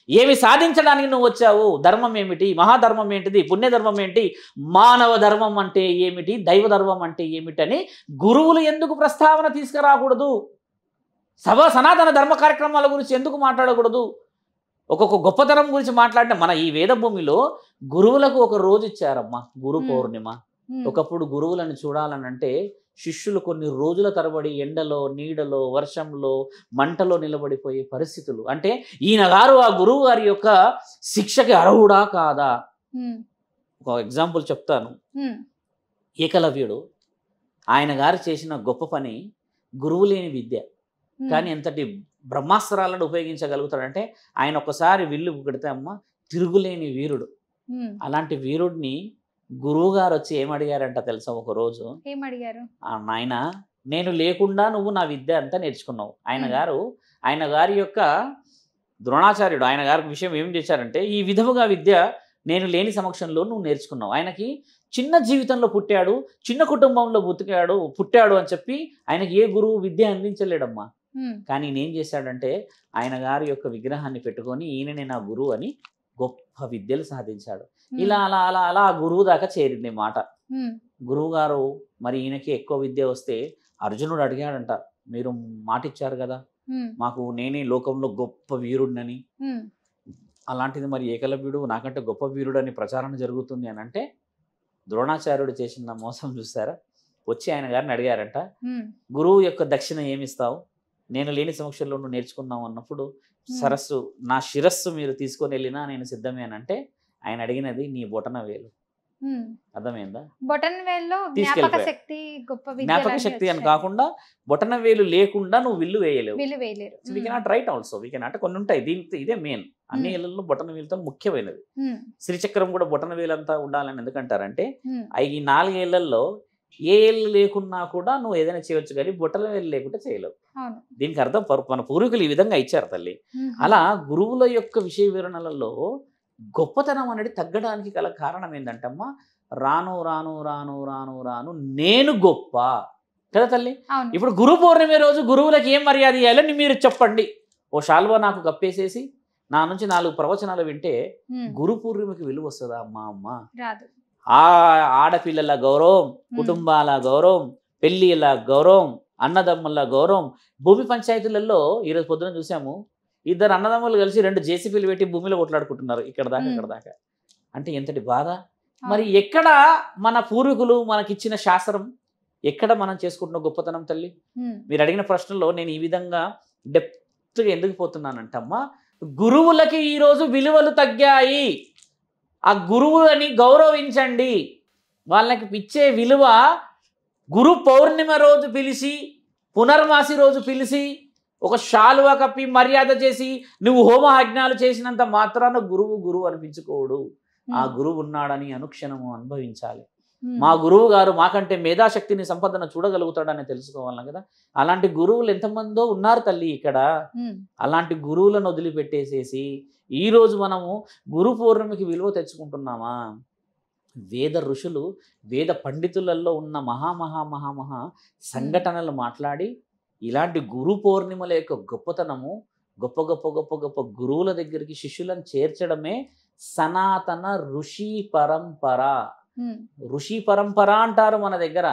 Speaker 2: ఏమి సాధించడానికి నువ్వు వచ్చావు? ధర్మం ఏమిటి? మహాధర్మం ఏంటిది? పుణ్యధర్మం ఏంటి? మానవ ధర్మం అంటే ఏమిటి? దైవ ధర్మం అంటే ఏమిటని గురువులు ఎందుకు ప్రస్తావన తీసుకురాకూడదు? సనాతన ధర్మ కార్యక్రమాల గురించి ఎందుకు మాట్లాడకూడదు? ఒక్కొక్క గొప్పతనం గురించి మాట్లాడిన మన ఈ వేద భూమిలో గురువులకు ఒక రోజు ఇచ్చారమ్మా, గురు పౌర్ణిమ. ఒకప్పుడు గురువులను చూడాలనంటే శిష్యులు కొన్ని రోజుల తరబడి ఎండలో, నీడలో, వర్షంలో, మంటలో నిలబడిపోయే పరిస్థితులు. అంటే ఈయన గారు ఆ గురువు గారి యొక్క శిక్షకి అర్హుడా కాదా? ఒక ఎగ్జాంపుల్ చెప్తాను. ఏకలవ్యుడు, ఆయన గారు చేసిన గొప్ప పని గురువు లేని విద్య. కానీ ఎంతటి బ్రహ్మాస్త్రాలను ఉపయోగించగలుగుతాడంటే, ఆయన ఒక్కసారి విల్లు పెడితే అమ్మ తిరుగులేని వీరుడు. అలాంటి వీరుడిని గురువు గారు వచ్చి ఏమడిగారంట తెలుసా? ఒక రోజు
Speaker 1: ఏమడిగారు?
Speaker 2: నాయన, నేను లేకుండా నువ్వు నా విద్య అంతా నేర్చుకున్నావు. ఆయన గారి యొక్క ద్రోణాచార్యుడు ఆయన గారి విషయం ఏం చేశారంటే, ఈ విధముగా విద్య నేను లేని సమక్షంలో నువ్వు నేర్చుకున్నావు. ఆయనకి చిన్న జీవితంలో పుట్టాడు, చిన్న కుటుంబంలో పుట్టాడు అని చెప్పి ఆయనకి ఏ గురువు విద్య అందించలేడమ్మా. కానీ నేనేం చేశాడంటే, ఆయన గారి యొక్క విగ్రహాన్ని పెట్టుకొని ఈయననే నా గురువు అని గొప్ప విద్యలు సాధించాడు. ఇలా అలా అలా అలా గురువు దాకా చేరింది మాట. గురువు గారు మరి ఈయనకి ఎక్కువ విద్య వస్తే అర్జునుడు అడిగాడంట, మీరు మాట ఇచ్చారు కదా మాకు, నేనే లోకంలో గొప్ప వీరుడినని, అలాంటిది మరి ఏకలవ్యుడు నాకంటే గొప్ప వీరుడు అని ప్రచారణ జరుగుతుంది అని అంటే, ద్రోణాచార్యుడు చేసిన మోసం చూస్తారా? వచ్చి ఆయన గారిని అడిగారంట, గురువు యొక్క దక్షిణ ఏమిస్తావు? నేను లేని సమక్షంలో నువ్వు నేర్చుకున్నావు అన్నప్పుడు సరస్సు నా శిరస్సు మీరు తీసుకొని వెళ్ళినా నేను సిద్ధమే అని అంటే ఆయన అడిగినది నీ బొటన వేలు. అర్థమైందా?
Speaker 1: బొటన్ వేల్లో జ్ఞాపక
Speaker 2: తీసుకెళ్ళిపోయా.
Speaker 1: శక్తి గొప్ప
Speaker 2: జ్ఞాపక
Speaker 1: విద్యలన్నీ
Speaker 2: శక్తి అని
Speaker 1: వచ్చాయి.
Speaker 2: కాకుండా బొటన వేలు లేకుండా నువ్వు విల్లు వేయలేవు.
Speaker 1: వీళ్ళు వేయలేరు.
Speaker 2: We cannot write also we cannot కొన్ని ఉంటాయి. దీంతో ఇదే మెయిన్ అన్ని ఏళ్ళల్లో బొటన వేలుతో ముఖ్యమైనది. శ్రీచక్రం కూడా బొటన వేలు అంతా ఉండాలని ఎందుకంటారంటే ఈ 4 ఏళ్లలో ఏ ఏళ్ళు లేకున్నా కూడా నువ్వు ఏదైనా చేయవచ్చు కానీ బొటన వేలు లేకుండా చేయలేవు.
Speaker 1: అవును.
Speaker 2: దీనికి అర్థం మన పూర్వీకులు ఈ విధంగా ఇచ్చారు తల్లి. అలా గురువుల యొక్క విషయ వివరణలలో గొప్పతనం అనేది తగ్గడానికి గల కారణం ఏంటంటమ్మా, రాను రాను రాను రాను రాను నేను గొప్ప కదా తల్లి.
Speaker 1: అవును.
Speaker 2: ఇప్పుడు గురు పౌర్ణమి రోజు గురువులకు ఏం మర్యాద ఇవ్వాలని మీరు చెప్పండి. ఓ శాల్వా నాకు కప్పేసేసి నా నుంచి 4 ప్రవచనాలు వింటే గురు పూర్ణిమకి విలువ వస్తుందా అమ్మ?
Speaker 1: రాదు.
Speaker 2: ఆ ఆడపిల్లల గౌరవం, కుటుంబాల గౌరవం, పెళ్ళిళ్ళ గౌరవం, అన్నదమ్ముల గౌరవం. భూమి పంచాయతీలలో ఈరోజు పొద్దున చూసాము, 2 అన్నదమ్ములు కలిసి 2 జేసీపీలు పెట్టి భూమిలో కొట్లాడుకుంటున్నారు ఇక్కడ దాకా ఇక్కడ దాకా. అంటే ఎంతటి బాధ. మరి ఎక్కడ మన పూర్వీకులు మనకిచ్చిన శాస్త్రం, ఎక్కడ మనం చేసుకుంటున్న గొప్పతనం తల్లి? మీరు అడిగిన ప్రశ్నలో నేను ఈ విధంగా డెప్త్గా ఎందుకు పోతున్నానంటమ్మా, గురువులకి ఈరోజు విలువలు తగ్గాయి. ఆ గురువులని గౌరవించండి. వాళ్ళకి ఇచ్చే విలువ గురు పౌర్ణిమ రోజు పిలిచి, పునర్మాసి రోజు పిలిచి, ఒక శాలువా కప్పి మర్యాద చేసి నువ్వు హోమయజ్ఞాలు చేసినంత మాత్రాన గురువు అనిపించుకోడు. ఆ గురువు ఉన్నాడని అనుక్షణము అనుభవించాలి. మా గురువు గారు మాకంటే మేధాశక్తిని సంపదన చూడగలుగుతాడని తెలుసుకోవాలి కదా. అలాంటి గురువులు ఎంతమందో ఉన్నారు తల్లి ఇక్కడ. అలాంటి గురువులను వదిలిపెట్టేసేసి ఈరోజు మనము గురు పౌర్ణమికి విలువ తెచ్చుకుంటున్నామా? వేద ఋషులు, వేద పండితులలో ఉన్న మహా సంఘటనలు మాట్లాడి ఇలాంటి గురు పౌర్ణిమల యొక్క గొప్పతనము, గొప్ప గొప్ప గొప్ప గొప్ప గురువుల దగ్గరికి శిష్యులను చేర్చడమే సనాతన ఋషి పరంపర. ఋషి పరంపర అంటారు మన దగ్గర.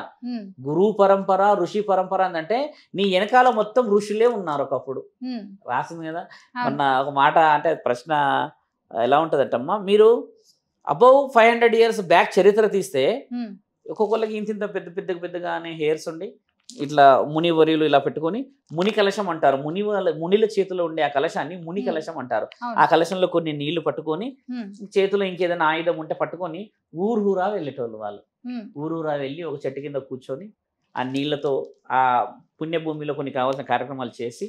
Speaker 2: గురు పరంపర, ఋషి పరంపర అంటే నీ వెనకాల మొత్తం ఋషులే ఉన్నారు ఒకప్పుడు. రాసింది కదా మొన్న ఒక మాట. అంటే ప్రశ్న ఎలా ఉంటుందంటమ్మా, మీరు అబౌవ్ 500 years బ్యాక్ చరిత్ర తీస్తే ఒక్కొక్కరికి ఇంత పెద్దగానే హెయిర్స్ ఉండి ఇట్లా మునివర్యులు ఇలా పెట్టుకొని ముని కలశం అంటారు. మునిల చేతిలో ఉండే ఆ కలశాన్ని ముని కలశం అంటారు. ఆ కలశంలో కొన్ని నీళ్లు పట్టుకొని చేతిలో ఇంకేదైనా ఆయుధం ఉంటే పట్టుకొని ఊరూరా వెళ్ళేటోళ్ళు వాళ్ళు. ఊరూరా వెళ్ళి ఒక చెట్టు కింద కూర్చొని ఆ నీళ్లతో ఆ పుణ్యభూమిలో కొన్ని కావాల్సిన కార్యక్రమాలు చేసి,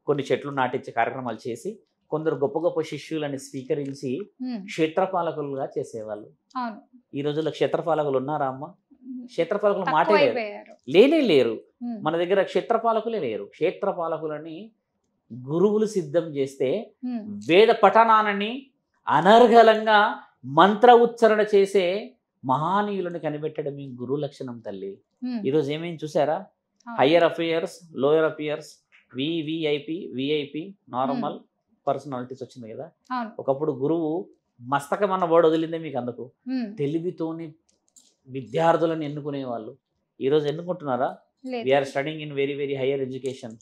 Speaker 2: కొన్ని చెట్లు నాటించే కార్యక్రమాలు చేసి, కొందరు గొప్ప గొప్ప శిష్యులని స్వీకరించి క్షేత్రపాలకులుగా చేసేవాళ్ళు. ఈ రోజుల్లో క్షేత్రపాలకులు ఉన్నారా అమ్మ? క్షేత్రపాలకులు మాటే లేరు. మన దగ్గర క్షేత్రపాలకులే లేరు. క్షేత్రపాలకులని గురువులు సిద్ధం చేస్తే వేద పఠనాన్ని అనర్గళంగా మంత్ర ఉచ్చరణ చేసే మహానీయులను కనిపెట్టడమే గురువు లక్షణం తల్లి. ఈరోజు ఏమేమి చూసారా? Higher officers, lower officers, VIP, normal personalities వచ్చింది కదా. ఒకప్పుడు గురువు మస్తకం అన్న వర్డ్ వదిలిందే మీకు. అందుకు తెలివితోని విద్యార్థులను ఎన్నుకునేవాళ్ళు. ఈరోజు ఎన్నుకుంటున్నారా? We are studying in very higher education.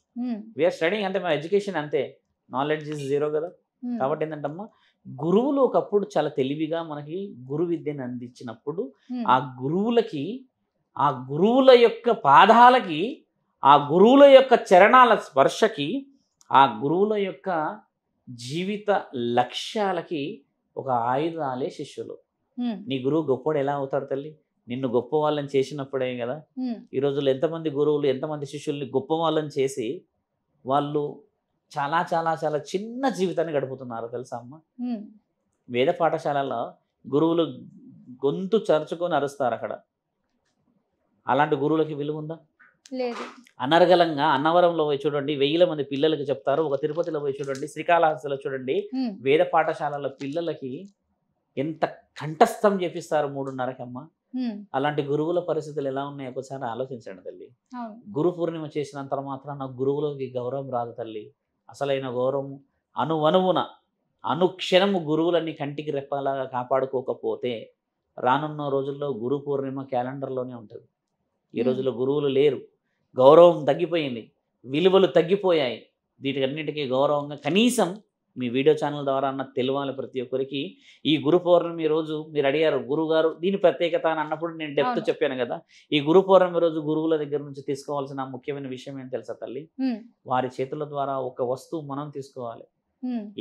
Speaker 2: We are studying అంటే మన ఎడ్యుకేషన్ అంతే, నాలెడ్జ్ ఇస్ 0 కదా. కాబట్టి ఏంటంటమ్మా, గురువులు ఒకప్పుడు చాలా తెలివిగా మనకి గురు విద్యను అందించినప్పుడు ఆ గురువులకి, ఆ గురువుల యొక్క పాదాలకి, ఆ గురువుల యొక్క చరణాల స్పర్శకి, ఆ గురువుల యొక్క జీవిత లక్ష్యాలకి ఒక ఆయుధాలే శిష్యులు. నీ గురువు గొప్పవాడు ఎలా అవుతాడు తల్లి? నిన్ను గొప్ప వాళ్ళని చేసినప్పుడే కదా. ఈ రోజుల్లో ఎంతమంది గురువులు, ఎంతమంది శిష్యుల్ని గొప్ప వాళ్ళని చేసి వాళ్ళు చాలా చాలా చాలా చిన్న జీవితాన్ని గడుపుతున్నారు తెలుసా అమ్మ? వేద పాఠశాలలో గురువులు గొంతు చరుచుకొని అరుస్తారు అక్కడ. అలాంటి గురువులకి విలువ ఉందా?
Speaker 1: లేదు.
Speaker 2: అనర్గళంగా అన్నవరంలో పోయి చూడండి 1000 మంది పిల్లలకి చెప్తారు. ఒక తిరుపతిలో పోయి చూడండి, శ్రీకాళహస్తిలో చూడండి, వేద పాఠశాలల పిల్లలకి ఎంత కంఠస్థం చేపిస్తారు 3:30కి అమ్మ. అలాంటి గురువుల పరిస్థితులు ఎలా ఉన్నాయో ఒకసారి ఆలోచించండి తల్లి. గురు పూర్ణిమ చేసినంత మాత్రాన గురువులకి గౌరవం రాదు తల్లి. అసలైన గౌరవం అనువనువున అనుక్షణము గురువులన్నీ కంటికి రెప్పలాగా కాపాడుకోకపోతే రానున్న రోజుల్లో గురు పూర్ణిమ క్యాలెండర్లోనే ఉంటుంది. ఈ రోజుల్లో గురువులు లేరు, గౌరవం తగ్గిపోయింది, విలువలు తగ్గిపోయాయి. వీటికన్నిటికీ గౌరవంగా కనీసం మీ వీడియో ఛానల్ ద్వారా అన్న తెలియాలి ప్రతి ఒక్కరికి. ఈ గురు పౌర్ణమి రోజు మీరు అడిగారు గురుగారు దీని ప్రత్యేకత అని అన్నప్పుడు నేను డెప్త్
Speaker 1: అవును.
Speaker 2: చెప్పాను కదా. ఈ గురు పౌర్ణమి రోజు గురువుల దగ్గర నుంచి తీసుకోవాల్సిన ముఖ్యమైన విషయం ఏంటి తెలుసా తల్లి? వారి చేతుల ద్వారా ఒక వస్తువు మనం తీసుకోవాలి.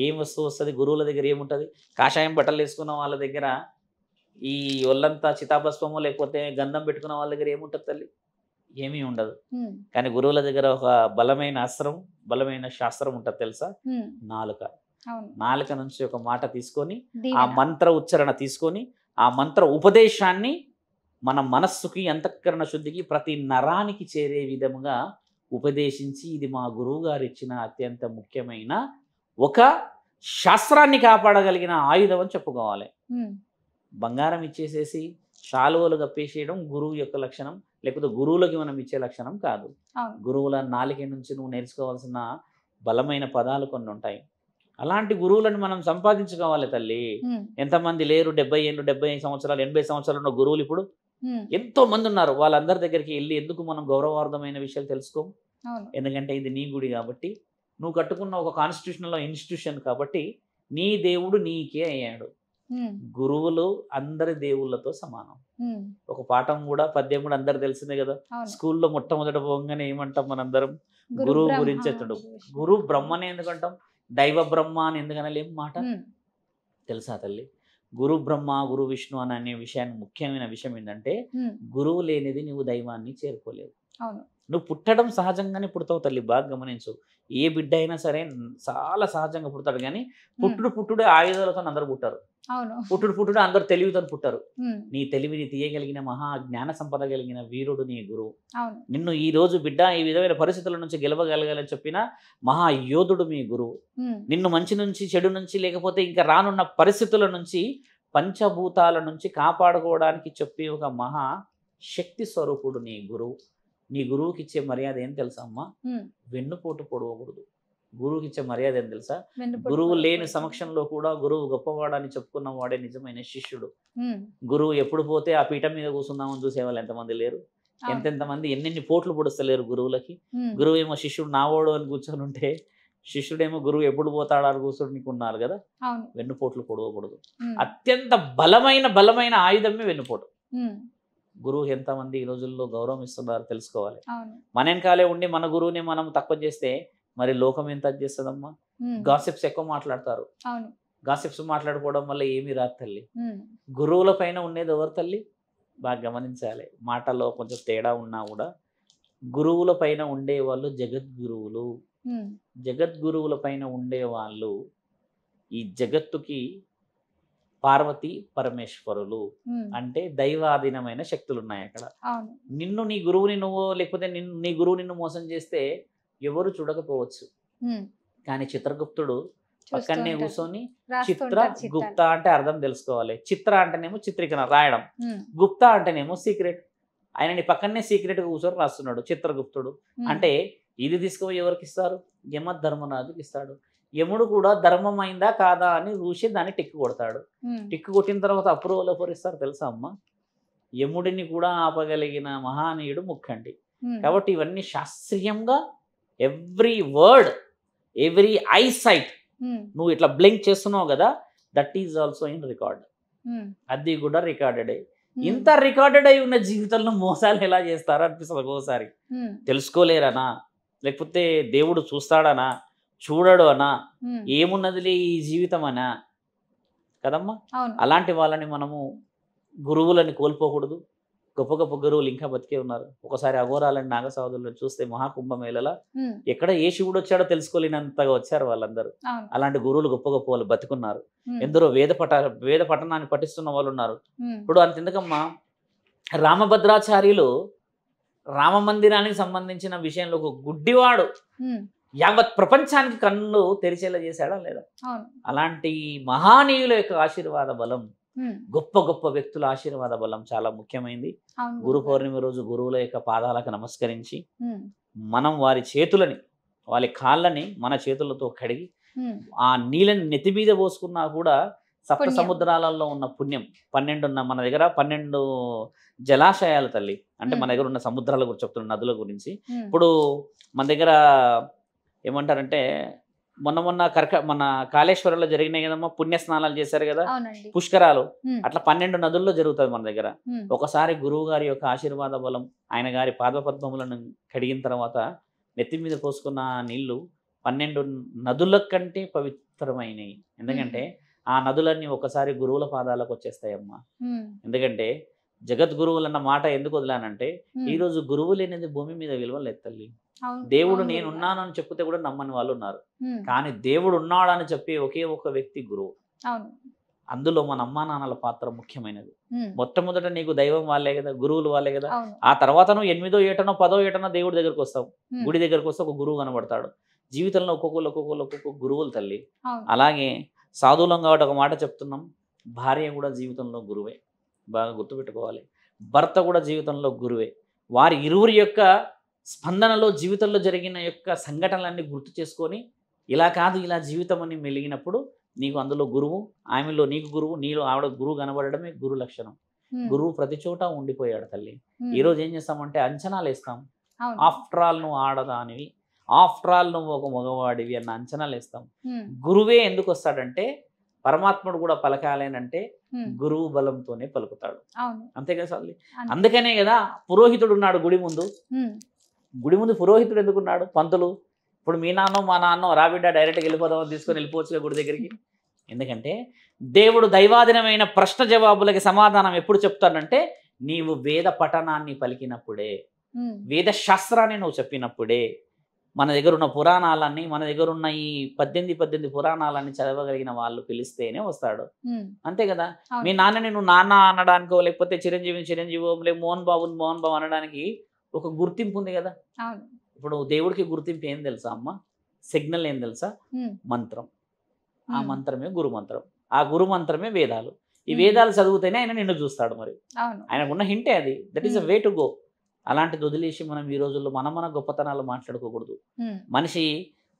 Speaker 2: ఏం వస్తువు వస్తుంది? గురువుల దగ్గర ఏముంటుంది? కాషాయం బట్టలు వేసుకున్న వాళ్ళ దగ్గర, ఈ ఒళ్ళంతా చితాభస్మము లేకపోతే గంధం పెట్టుకున్న వాళ్ళ దగ్గర ఏముంటుంది తల్లి? ఏమీ ఉండదు. కానీ గురువుల దగ్గర ఒక బలమైన అస్త్రం, బలమైన శాస్త్రం ఉంటుంది తెలుసా? నాలుక. నాలుక నుంచి ఒక మాట తీసుకొని ఆ మంత్ర ఉచ్చారణ తీసుకొని ఆ మంత్ర ఉపదేశాన్ని మన మనస్సుకి, అంతఃకరణ శుద్ధికి, ప్రతి నరానికి చేరే విధముగా ఉపదేశించి ఇది మా గురువు గారు ఇచ్చిన అత్యంత ముఖ్యమైన ఒక శాస్త్రాన్ని కాపాడగలిగిన ఆయుధం అని చెప్పుకోవాలి. బంగారం ఇచ్చేసేసి శాలువలు కప్పేసేయడం గురువు యొక్క లక్షణం, లేకపోతే గురువులకి మనం ఇచ్చే లక్షణం కాదు. గురువుల నాలుక నుంచి నువ్వు నేర్చుకోవాల్సిన బలమైన పదాలు కొన్ని ఉంటాయి. అలాంటి గురువులను మనం సంపాదించుకోవాలి తల్లి. ఎంతమంది లేరు? 70 ఏళ్ళు, 75 సంవత్సరాలు, 80 సంవత్సరాలు ఉన్న గురువులు ఇప్పుడు ఎంతో మంది ఉన్నారు. వాళ్ళందరి దగ్గరికి వెళ్ళి ఎందుకు మనం గౌరవార్థమైన విషయాలు తెలుసుకోము? ఎందుకంటే ఇది నీ గుడి కాబట్టి, నువ్వు కట్టుకున్న ఒక కాన్స్టిట్యూషనల్ ఇన్స్టిట్యూషన్ కాబట్టి నీ దేవుడు నీకే అయ్యాడు. గురువులు అందరి దేవుళ్ళతో సమానం. ఒక పాఠం కూడా, పద్యం కూడా అందరు తెలిసిందే కదా. స్కూల్లో మొట్టమొదట పోగానే ఏమంటాం మనందరం? గురువు గురించి ఎత్తడు. గురు బ్రహ్మని ఎందుకంటాం? దైవ బ్రహ్మ అని ఎందుకనాలి? ఏం మాట తెలుసా తల్లి? గురు బ్రహ్మ, గురు విష్ణు అని అనే విషయాన్ని ముఖ్యమైన విషయం ఏంటంటే, గురువు లేనిది నువ్వు దైవాన్ని చేరుకోలేవు. నువ్వు పుట్టడం సహజంగానే పుడతావు తల్లి. బాగా గమనించు. ఏ బిడ్డ అయినా సరే చాలా సహజంగా పుడతాడు. కానీ పుట్టుడే ఆయుధాలతో అందరు పుట్టారు. పుట్టుడు అందరు తెలివితో పుట్టారు. నీ తెలివిని తీయగలిగిన మహా జ్ఞాన సంపద కలిగిన వీరుడు నీ గురువు. నిన్ను ఈ రోజు బిడ్డ ఈ విధమైన పరిస్థితుల నుంచి గెలవగలగాలని చెప్పిన మహా యోధుడు మీ గురువు. నిన్ను మంచి నుంచి, చెడు నుంచి, లేకపోతే ఇంకా రానున్న పరిస్థితుల నుంచి, పంచభూతాల నుంచి కాపాడుకోవడానికి చెప్పి ఒక మహా శక్తి స్వరూపుడు నీ గురువు. నీ గురువుకి ఇచ్చే మర్యాద ఏం తెలుసా అమ్మా? వెన్నుపోటు పొడవకూడదు. గురువుకి ఇచ్చే మర్యాద ఏం తెలుసా? గురువు లేని సమక్షంలో కూడా గురువు గొప్పవాడని చెప్పుకున్న వాడే నిజమైన శిష్యుడు. గురువు ఎప్పుడు పోతే ఆ పీఠం మీద కూర్చుందామని చూసేవాళ్ళు ఎంతమంది లేరు? ఎంతెంతమంది ఎన్నెన్ని పోట్లు పొడుస్తలేరు గురువులకి. గురువు ఏమో శిష్యుడు నావోడు అని కూర్చొని ఉంటే, శిష్యుడేమో గురువు ఎప్పుడు పోతాడా అని కూర్చొని ఉన్నారు కదా. వెన్నుపోట్లు పొడవకూడదు. అత్యంత బలమైన ఆయుధమే వెన్నుపోటు. గురువు ఎంతమంది ఈ రోజుల్లో గౌరవం ఇస్తున్నారు తెలుసుకోవాలి. మన వెనకాలే ఉండి మన గురువుని మనం తక్కువ చేస్తే మరి లోకం ఎంత చేస్తుందమ్మా? గాసిప్స్ ఎక్కువ మాట్లాడతారు. గాసిప్స్ మాట్లాడుకోవడం వల్ల ఏమీ రాదు తల్లి. గురువుల పైన ఉండేది ఎవరు తల్లి? బాగా గమనించాలి. మాటల్లో కొంచెం తేడా ఉన్నా కూడా గురువుల పైన ఉండేవాళ్ళు జగద్గురువులు. జగద్గురువుల పైన ఉండేవాళ్ళు ఈ జగత్తుకి పార్వతి పరమేశ్వరులు. అంటే దైవాధీనమైన శక్తులు ఉన్నాయి అక్కడ. నిన్ను నీ గురువుని నువ్వు, లేకపోతే నీ గురువు నిన్ను మోసం చేస్తే ఎవరు చూడకపోవచ్చు. కానీ చిత్రగుప్తుడు పక్కనే కూర్చొని, చిత్రగుప్త అంటే అర్థం తెలుసుకోవాలి. చిత్ర అంటేనేమో చిత్రీకరణ రాయడం, గుప్త అంటేనేమో సీక్రెట్. ఆయన నీ పక్కనే సీక్రెట్ గా కూర్చొని రాస్తున్నాడు చిత్రగుప్తుడు. అంటే ఇది తీసుకుపోయి ఎవరికి ఇస్తారు? యమ ధర్మరాజుకి ఇస్తాడు. యముడు కూడా ధర్మం అయిందా కాదా అని చూసి దాన్ని టిక్కు కొడతాడు. టిక్కు కొట్టిన తర్వాత అప్రూవల్ ఎవరిస్తారు తెలుసా అమ్మ? యముడిని కూడా ఆపగలిగిన మహానీయుడు ముక్కంటి. కాబట్టి ఇవన్నీ శాస్త్రీయంగా every word, every eye sight నువ్వు ఇట్లా బ్లింక్ చేస్తున్నావు కదా, that is also in record. అది కూడా రికార్డెడ్. ఇంత రికార్డెడ్ అయి ఉన్న జీవితంలో మోసాలు ఎలా చేస్తారో అనిపిస్తుంది ఒక్కోసారి. తెలుసుకోలేరనా, లేకపోతే దేవుడు చూస్తాడనా, చూడడు అనా, ఏమున్నదిలే ఈ జీవితం అనా కదమ్మా. అలాంటి వాళ్ళని మనము గురువులని కోల్పోకూడదు. గొప్ప గొప్ప గురువులు ఇంకా బతికే ఉన్నారు. ఒకసారి అఘోరాలని నాగసాధులను చూస్తే మహాకుంభమేళలా ఎక్కడ ఏ శివుడు వచ్చాడో తెలుసుకోలేనంతగా వచ్చారు వాళ్ళందరూ. అలాంటి గురువులు గొప్ప గొప్ప వాళ్ళు బతికున్నారు. ఎందరో వేద పఠనాన్ని పఠిస్తున్న వాళ్ళు ఉన్నారు. ఇప్పుడు అంతెందుకమ్మా, రామభద్రాచార్యులు రామ మందిరానికి సంబంధించిన విషయంలో ఒక గుడ్డివాడు యావత్ ప్రపంచానికి కన్ను తెరిచేలా చేశాడా లేదా? అలాంటి మహానీయుల యొక్క ఆశీర్వాద బలం, గొప్ప గొప్ప వ్యక్తుల ఆశీర్వాద బలం చాలా ముఖ్యమైనది. గురు పౌర్ణమి రోజు గురువుల యొక్క పాదాలకు నమస్కరించి మనం వారి చేతులని, వారి కాళ్ళని మన చేతులతో కడిగి ఆ నీళ్ళని నెత్తి మీద పోసుకున్నా కూడా సప్త సముద్రాలలో ఉన్న పుణ్యం 12 మన దగ్గర 12 జలాశయాలు తల్లి. అంటే మన దగ్గర ఉన్న సముద్రాల గురించి చెప్తున్న, నదుల గురించి. ఇప్పుడు మన దగ్గర ఏమంటారంటే మొన్న మన కాళేశ్వరంలో జరిగినాయి కదమ్మా, పుణ్య స్నానాలు చేశారు కదా,
Speaker 1: అవునండి.
Speaker 2: పుష్కరాలు.
Speaker 1: ఉమ్,
Speaker 2: అట్లా 12 నదుల్లో జరుగుతుంది మన దగ్గర.
Speaker 1: ఉమ్,
Speaker 2: ఒకసారి గురువు గారి యొక్క ఆశీర్వాద బలం, ఆయన గారి పాదపద్మములను కడిగిన తర్వాత నెత్తి మీద పోసుకున్న ఆ నీళ్లు 12 నదుల కంటే పవిత్రమైనవి. ఎందుకంటే ఆ నదులన్నీ ఒకసారి గురువుల పాదాలకు వచ్చేస్తాయమ్మా.
Speaker 1: ఉమ్,
Speaker 2: ఎందుకంటే జగద్గురువులు అన్న మాట ఎందుకు వదిలానంటే,
Speaker 1: ఉమ్,
Speaker 2: ఈ రోజు గురువు లేనిది భూమి మీద విలువలేదు తల్లి.
Speaker 1: అవును,
Speaker 2: దేవుడు
Speaker 1: అవును
Speaker 2: నేనున్నాను అని చెప్తే కూడా నమ్మని వాళ్ళు ఉన్నారు.
Speaker 1: ఉమ్,
Speaker 2: కానీ దేవుడు ఉన్నాడని చెప్పే ఒకే ఒక వ్యక్తి గురువు.
Speaker 1: అవును.
Speaker 2: అందులో మన అమ్మా నాన్నల పాత్ర ముఖ్యమైనది.
Speaker 1: ఉమ్,
Speaker 2: మొట్టమొదట నీకు దైవం వాళ్ళే కదా, గురువులు వాళ్ళే కదా.
Speaker 1: అవును.
Speaker 2: ఆ తర్వాత నువ్వు 8వ ఏటనో 10వ ఏటనో దేవుడి దగ్గరకు వస్తావు,
Speaker 1: ఉమ్,
Speaker 2: గుడి దగ్గరకు వస్తే ఒక గురువు కనబడతాడు. జీవితంలో ఒక్కొక్క గురువులు తల్లి.
Speaker 1: అవును.
Speaker 2: అలాగే సాధువులం కాబట్టి ఒక మాట చెప్తున్నాం, భార్య కూడా జీవితంలో గురువే, బాగా గుర్తుపెట్టుకోవాలి. భర్త కూడా జీవితంలో గురువే. వారి ఇరువురి యొక్క స్పందనలో జీవితంలో జరిగిన యొక్క సంఘటనలన్నీ గుర్తు చేసుకొని, ఇలా కాదు ఇలా జీవితం అని మెలిగినప్పుడు నీకు అందులో గురువు, ఆమెలో నీకు గురువు, నీలో ఆవిడ గురువు కనబడడమే గురు లక్షణం.
Speaker 1: ఉమ్,
Speaker 2: గురువు ప్రతి చోట ఉండిపోయాడు తల్లి.
Speaker 1: ఉమ్,
Speaker 2: ఈరోజు ఏం చేస్తామంటే అంచనాలు వేస్తాం.
Speaker 1: అవును.
Speaker 2: ఆఫ్టర్ ఆల్ నువ్వు ఆడదానివి, ఆఫ్టర్ ఆల్ నువ్వు ఒక మగవాడివి అన్న అంచనాలు వేస్తాం.
Speaker 1: ఉమ్,
Speaker 2: గురువే ఎందుకు వస్తాడంటే, పరమాత్ముడు కూడా పలకాలేనంటే
Speaker 1: ఉమ్,
Speaker 2: గురువు బలంతోనే పలుకుతాడు.
Speaker 1: అవును.
Speaker 2: అంతే కదా తల్లి.
Speaker 1: అంతే.
Speaker 2: అందుకనే కదా పురోహితుడు ఉన్నాడు గుడి ముందు.
Speaker 1: ఉమ్,
Speaker 2: గుడి ముందు పురోహితుడు ఎందుకున్నాడు? పంతులు. ఇప్పుడు మీ నాన్నో మా నాన్నో రాబిడ్డ డైరెక్ట్గా వెళ్ళిపోదామని తీసుకొని వెళ్ళిపోవచ్చుగా గుడి దగ్గరికి. ఎందుకంటే దేవుడు దైవాధీనమైన ప్రశ్న జవాబులకి సమాధానం ఎప్పుడు చెప్తాడంటే, నీవు వేద పఠనాన్ని పలికినప్పుడే,
Speaker 1: ఉమ్,
Speaker 2: వేద శాస్త్రాన్ని నువ్వు చెప్పినప్పుడే. మన దగ్గర ఉన్న పురాణాలన్నీ, మన దగ్గర ఉన్న ఈ 18 పురాణాలన్నీ చదవగలిగిన వాళ్ళు పిలిస్తేనే వస్తాడు.
Speaker 1: ఉమ్,
Speaker 2: అంతే కదా.
Speaker 1: అవును.
Speaker 2: మీ నాన్నని నువ్వు నాన్న అనడానికో, లేకపోతే చిరంజీవో, లేక మోహన్ బాబు అనడానికి ఒక గుర్తింపు ఉంది కదా.
Speaker 1: అవును.
Speaker 2: ఇప్పుడు దేవుడికి గుర్తింపు ఏం తెలుసా అమ్మ? సిగ్నల్ ఏం తెలుసా?
Speaker 1: ఉమ్,
Speaker 2: మంత్రం. ఆ
Speaker 1: ఉమ్,
Speaker 2: మంత్రమే గురు మంత్రం. ఆ గురు మంత్రమే వేదాలు. ఈ
Speaker 1: ఉమ్,
Speaker 2: వేదాలు చదివితేనే ఆయన నిన్ను చూస్తాడు. మరి
Speaker 1: అవును.
Speaker 2: ఆయనకున్న హింటే అది. That is a
Speaker 1: um,
Speaker 2: way to go. అలాంటిది వదిలేసి మనం ఈ రోజుల్లో మన గొప్పతనాలు మాట్లాడుకోకూడదు.
Speaker 1: ఉమ్,
Speaker 2: మనిషి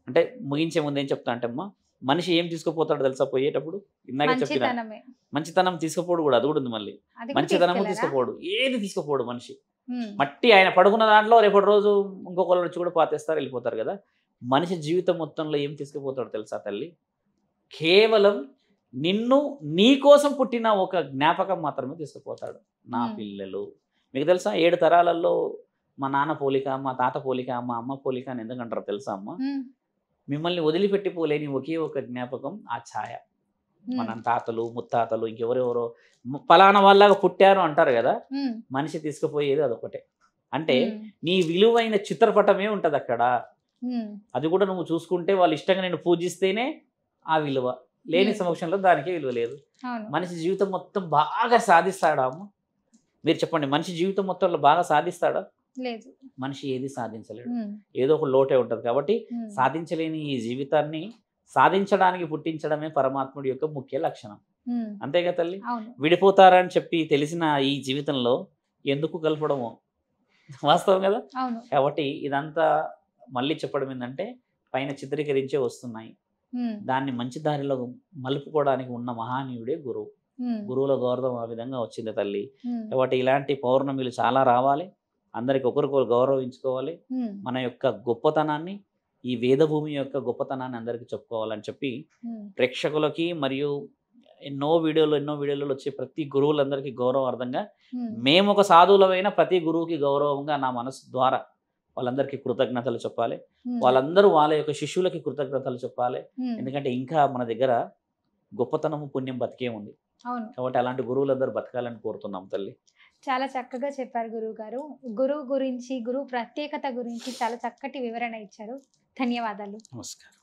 Speaker 2: అంటే ముగించే ముందు ఏం చెప్తా అంటే అమ్మా, మనిషి ఏం తీసుకుపోతాడు తెలుసా పోయేటప్పుడు? ఇందాక చెప్పిన
Speaker 1: మంచితనమే.
Speaker 2: మంచితనం తీసుకుపోడు కూడా, అది కూడా ఉంది మళ్ళీ.
Speaker 1: అది కూడా
Speaker 2: మంచితనము
Speaker 1: తీసుకెళ్ళారా?
Speaker 2: తీసుకుపోడు, ఏది తీసుకుపోడు మనిషి.
Speaker 1: ఉమ్,
Speaker 2: మట్టి ఆయన పడుకున్న దాంట్లో రేపటి రోజు ఇంకొకళ్ళు వచ్చి కూడా పాతేస్తారు, వెళ్ళిపోతారు కదా. మనిషి జీవితం మొత్తంలో ఏం తీసుకుపోతాడు తెలుసా తల్లి? కేవలం నిన్ను నీ కోసం పుట్టిన ఒక జ్ఞాపకం మాత్రమే తీసుకుపోతాడు. నా
Speaker 1: ఉమ్,
Speaker 2: పిల్లలు. మీకు తెలుసా 7 తరాలలో మా నాన్న పోలిక, మా తాత పోలిక, మా అమ్మ పోలిక అని ఎందుకంటారు తెలుసా అమ్మ?
Speaker 1: ఉమ్,
Speaker 2: మిమ్మల్ని వదిలిపెట్టి పోలేని ఒకే ఒక జ్ఞాపకం ఆ ఛాయ. మన
Speaker 1: ఉమ్,
Speaker 2: తాతలు ముత్తాతలు ఇంకెవరెవరో పలానా వాళ్ళగా పుట్టారు అంటారు కదా.
Speaker 1: ఉమ్,
Speaker 2: మనిషి తీసుకుపోయేది అదొకటే. అంటే
Speaker 1: ఉమ్,
Speaker 2: నీ విలువైన చిత్రపటమే ఉంటుంది అక్కడ.
Speaker 1: ఉమ్,
Speaker 2: అది కూడా నువ్వు చూసుకుంటే, వాళ్ళు ఇష్టంగా నేను పూజిస్తేనే ఆ విలువ, లేని
Speaker 1: ఉమ్,
Speaker 2: సమక్షంలో దానికే విలువ లేదు.
Speaker 1: అవును.
Speaker 2: మనిషి జీవితం మొత్తం బాగా సాధిస్తాడా అమ్మ? మీరు చెప్పండి, మనిషి జీవితం మొత్తంలో బాగా సాధిస్తాడా?
Speaker 1: లేదు.
Speaker 2: మనిషి ఏది సాధించలేడు.
Speaker 1: ఉమ్,
Speaker 2: ఏదో ఒక లోటే ఉంటుంది. కాబట్టి
Speaker 1: ఉమ్,
Speaker 2: సాధించలేని ఈ జీవితాన్ని సాధించడానికి పుట్టించడమే పరమాత్ముడి యొక్క ముఖ్య లక్షణం.
Speaker 1: ఉమ్,
Speaker 2: అంతేగా తల్లి.
Speaker 1: అవును.
Speaker 2: విడిపోతారని చెప్పి తెలిసిన ఈ జీవితంలో ఎందుకు కలపడమో వాస్తవం కదా.
Speaker 1: అవును.
Speaker 2: కాబట్టి ఇదంతా మళ్ళీ చెప్పడం ఏంటంటే, పైన చిత్రీకరించే వస్తున్నాయి.
Speaker 1: ఉమ్,
Speaker 2: దాన్ని మంచి దారిలో మలుపుకోవడానికి ఉన్న మహానీయుడే గురువు.
Speaker 1: ఉమ్,
Speaker 2: గురువుల గౌరవం ఆ విధంగా వచ్చింది తల్లి.
Speaker 1: ఉమ్,
Speaker 2: కాబట్టి ఇలాంటి పౌర్ణమిలు చాలా రావాలి. అందరికి ఒకరికొకరు గౌరవించుకోవాలి.
Speaker 1: ఉమ్,
Speaker 2: మన యొక్క గొప్పతనాన్ని, ఈ వేదభూమి యొక్క గొప్పతనాన్ని అందరికీ చెప్పుకోవాలని చెప్పి
Speaker 1: ఉమ్,
Speaker 2: ప్రేక్షకులకి మరియు ఎన్నో వీడియోలలో వచ్చే ప్రతి గురువులందరికీ గౌరవార్థంగా,
Speaker 1: ఉమ్,
Speaker 2: మేము ఒక సాధువులమైన ప్రతి గురువుకి గౌరవంగా నా మనసు ద్వారా వాళ్ళందరికీ కృతజ్ఞతలు చెప్పాలి.
Speaker 1: ఉమ్,
Speaker 2: వాళ్ళందరూ వాళ్ళ యొక్క శిష్యులకి కృతజ్ఞతలు చెప్పాలి.
Speaker 1: ఉమ్,
Speaker 2: ఎందుకంటే ఇంకా మన దగ్గర గొప్పతనము పుణ్యం బతికే ఉంది.
Speaker 1: అవును.
Speaker 2: కాబట్టి అలాంటి గురువులందరూ బతకాలని కోరుతున్నాం తల్లి.
Speaker 1: చాలా చక్కగా చెప్పారు గురువు గారు. గురువు గురించి, గురువు ప్రత్యేకత గురించి చాలా చక్కటి వివరణ ఇచ్చారు. ధన్యవాదాలు.
Speaker 2: నమస్కారం.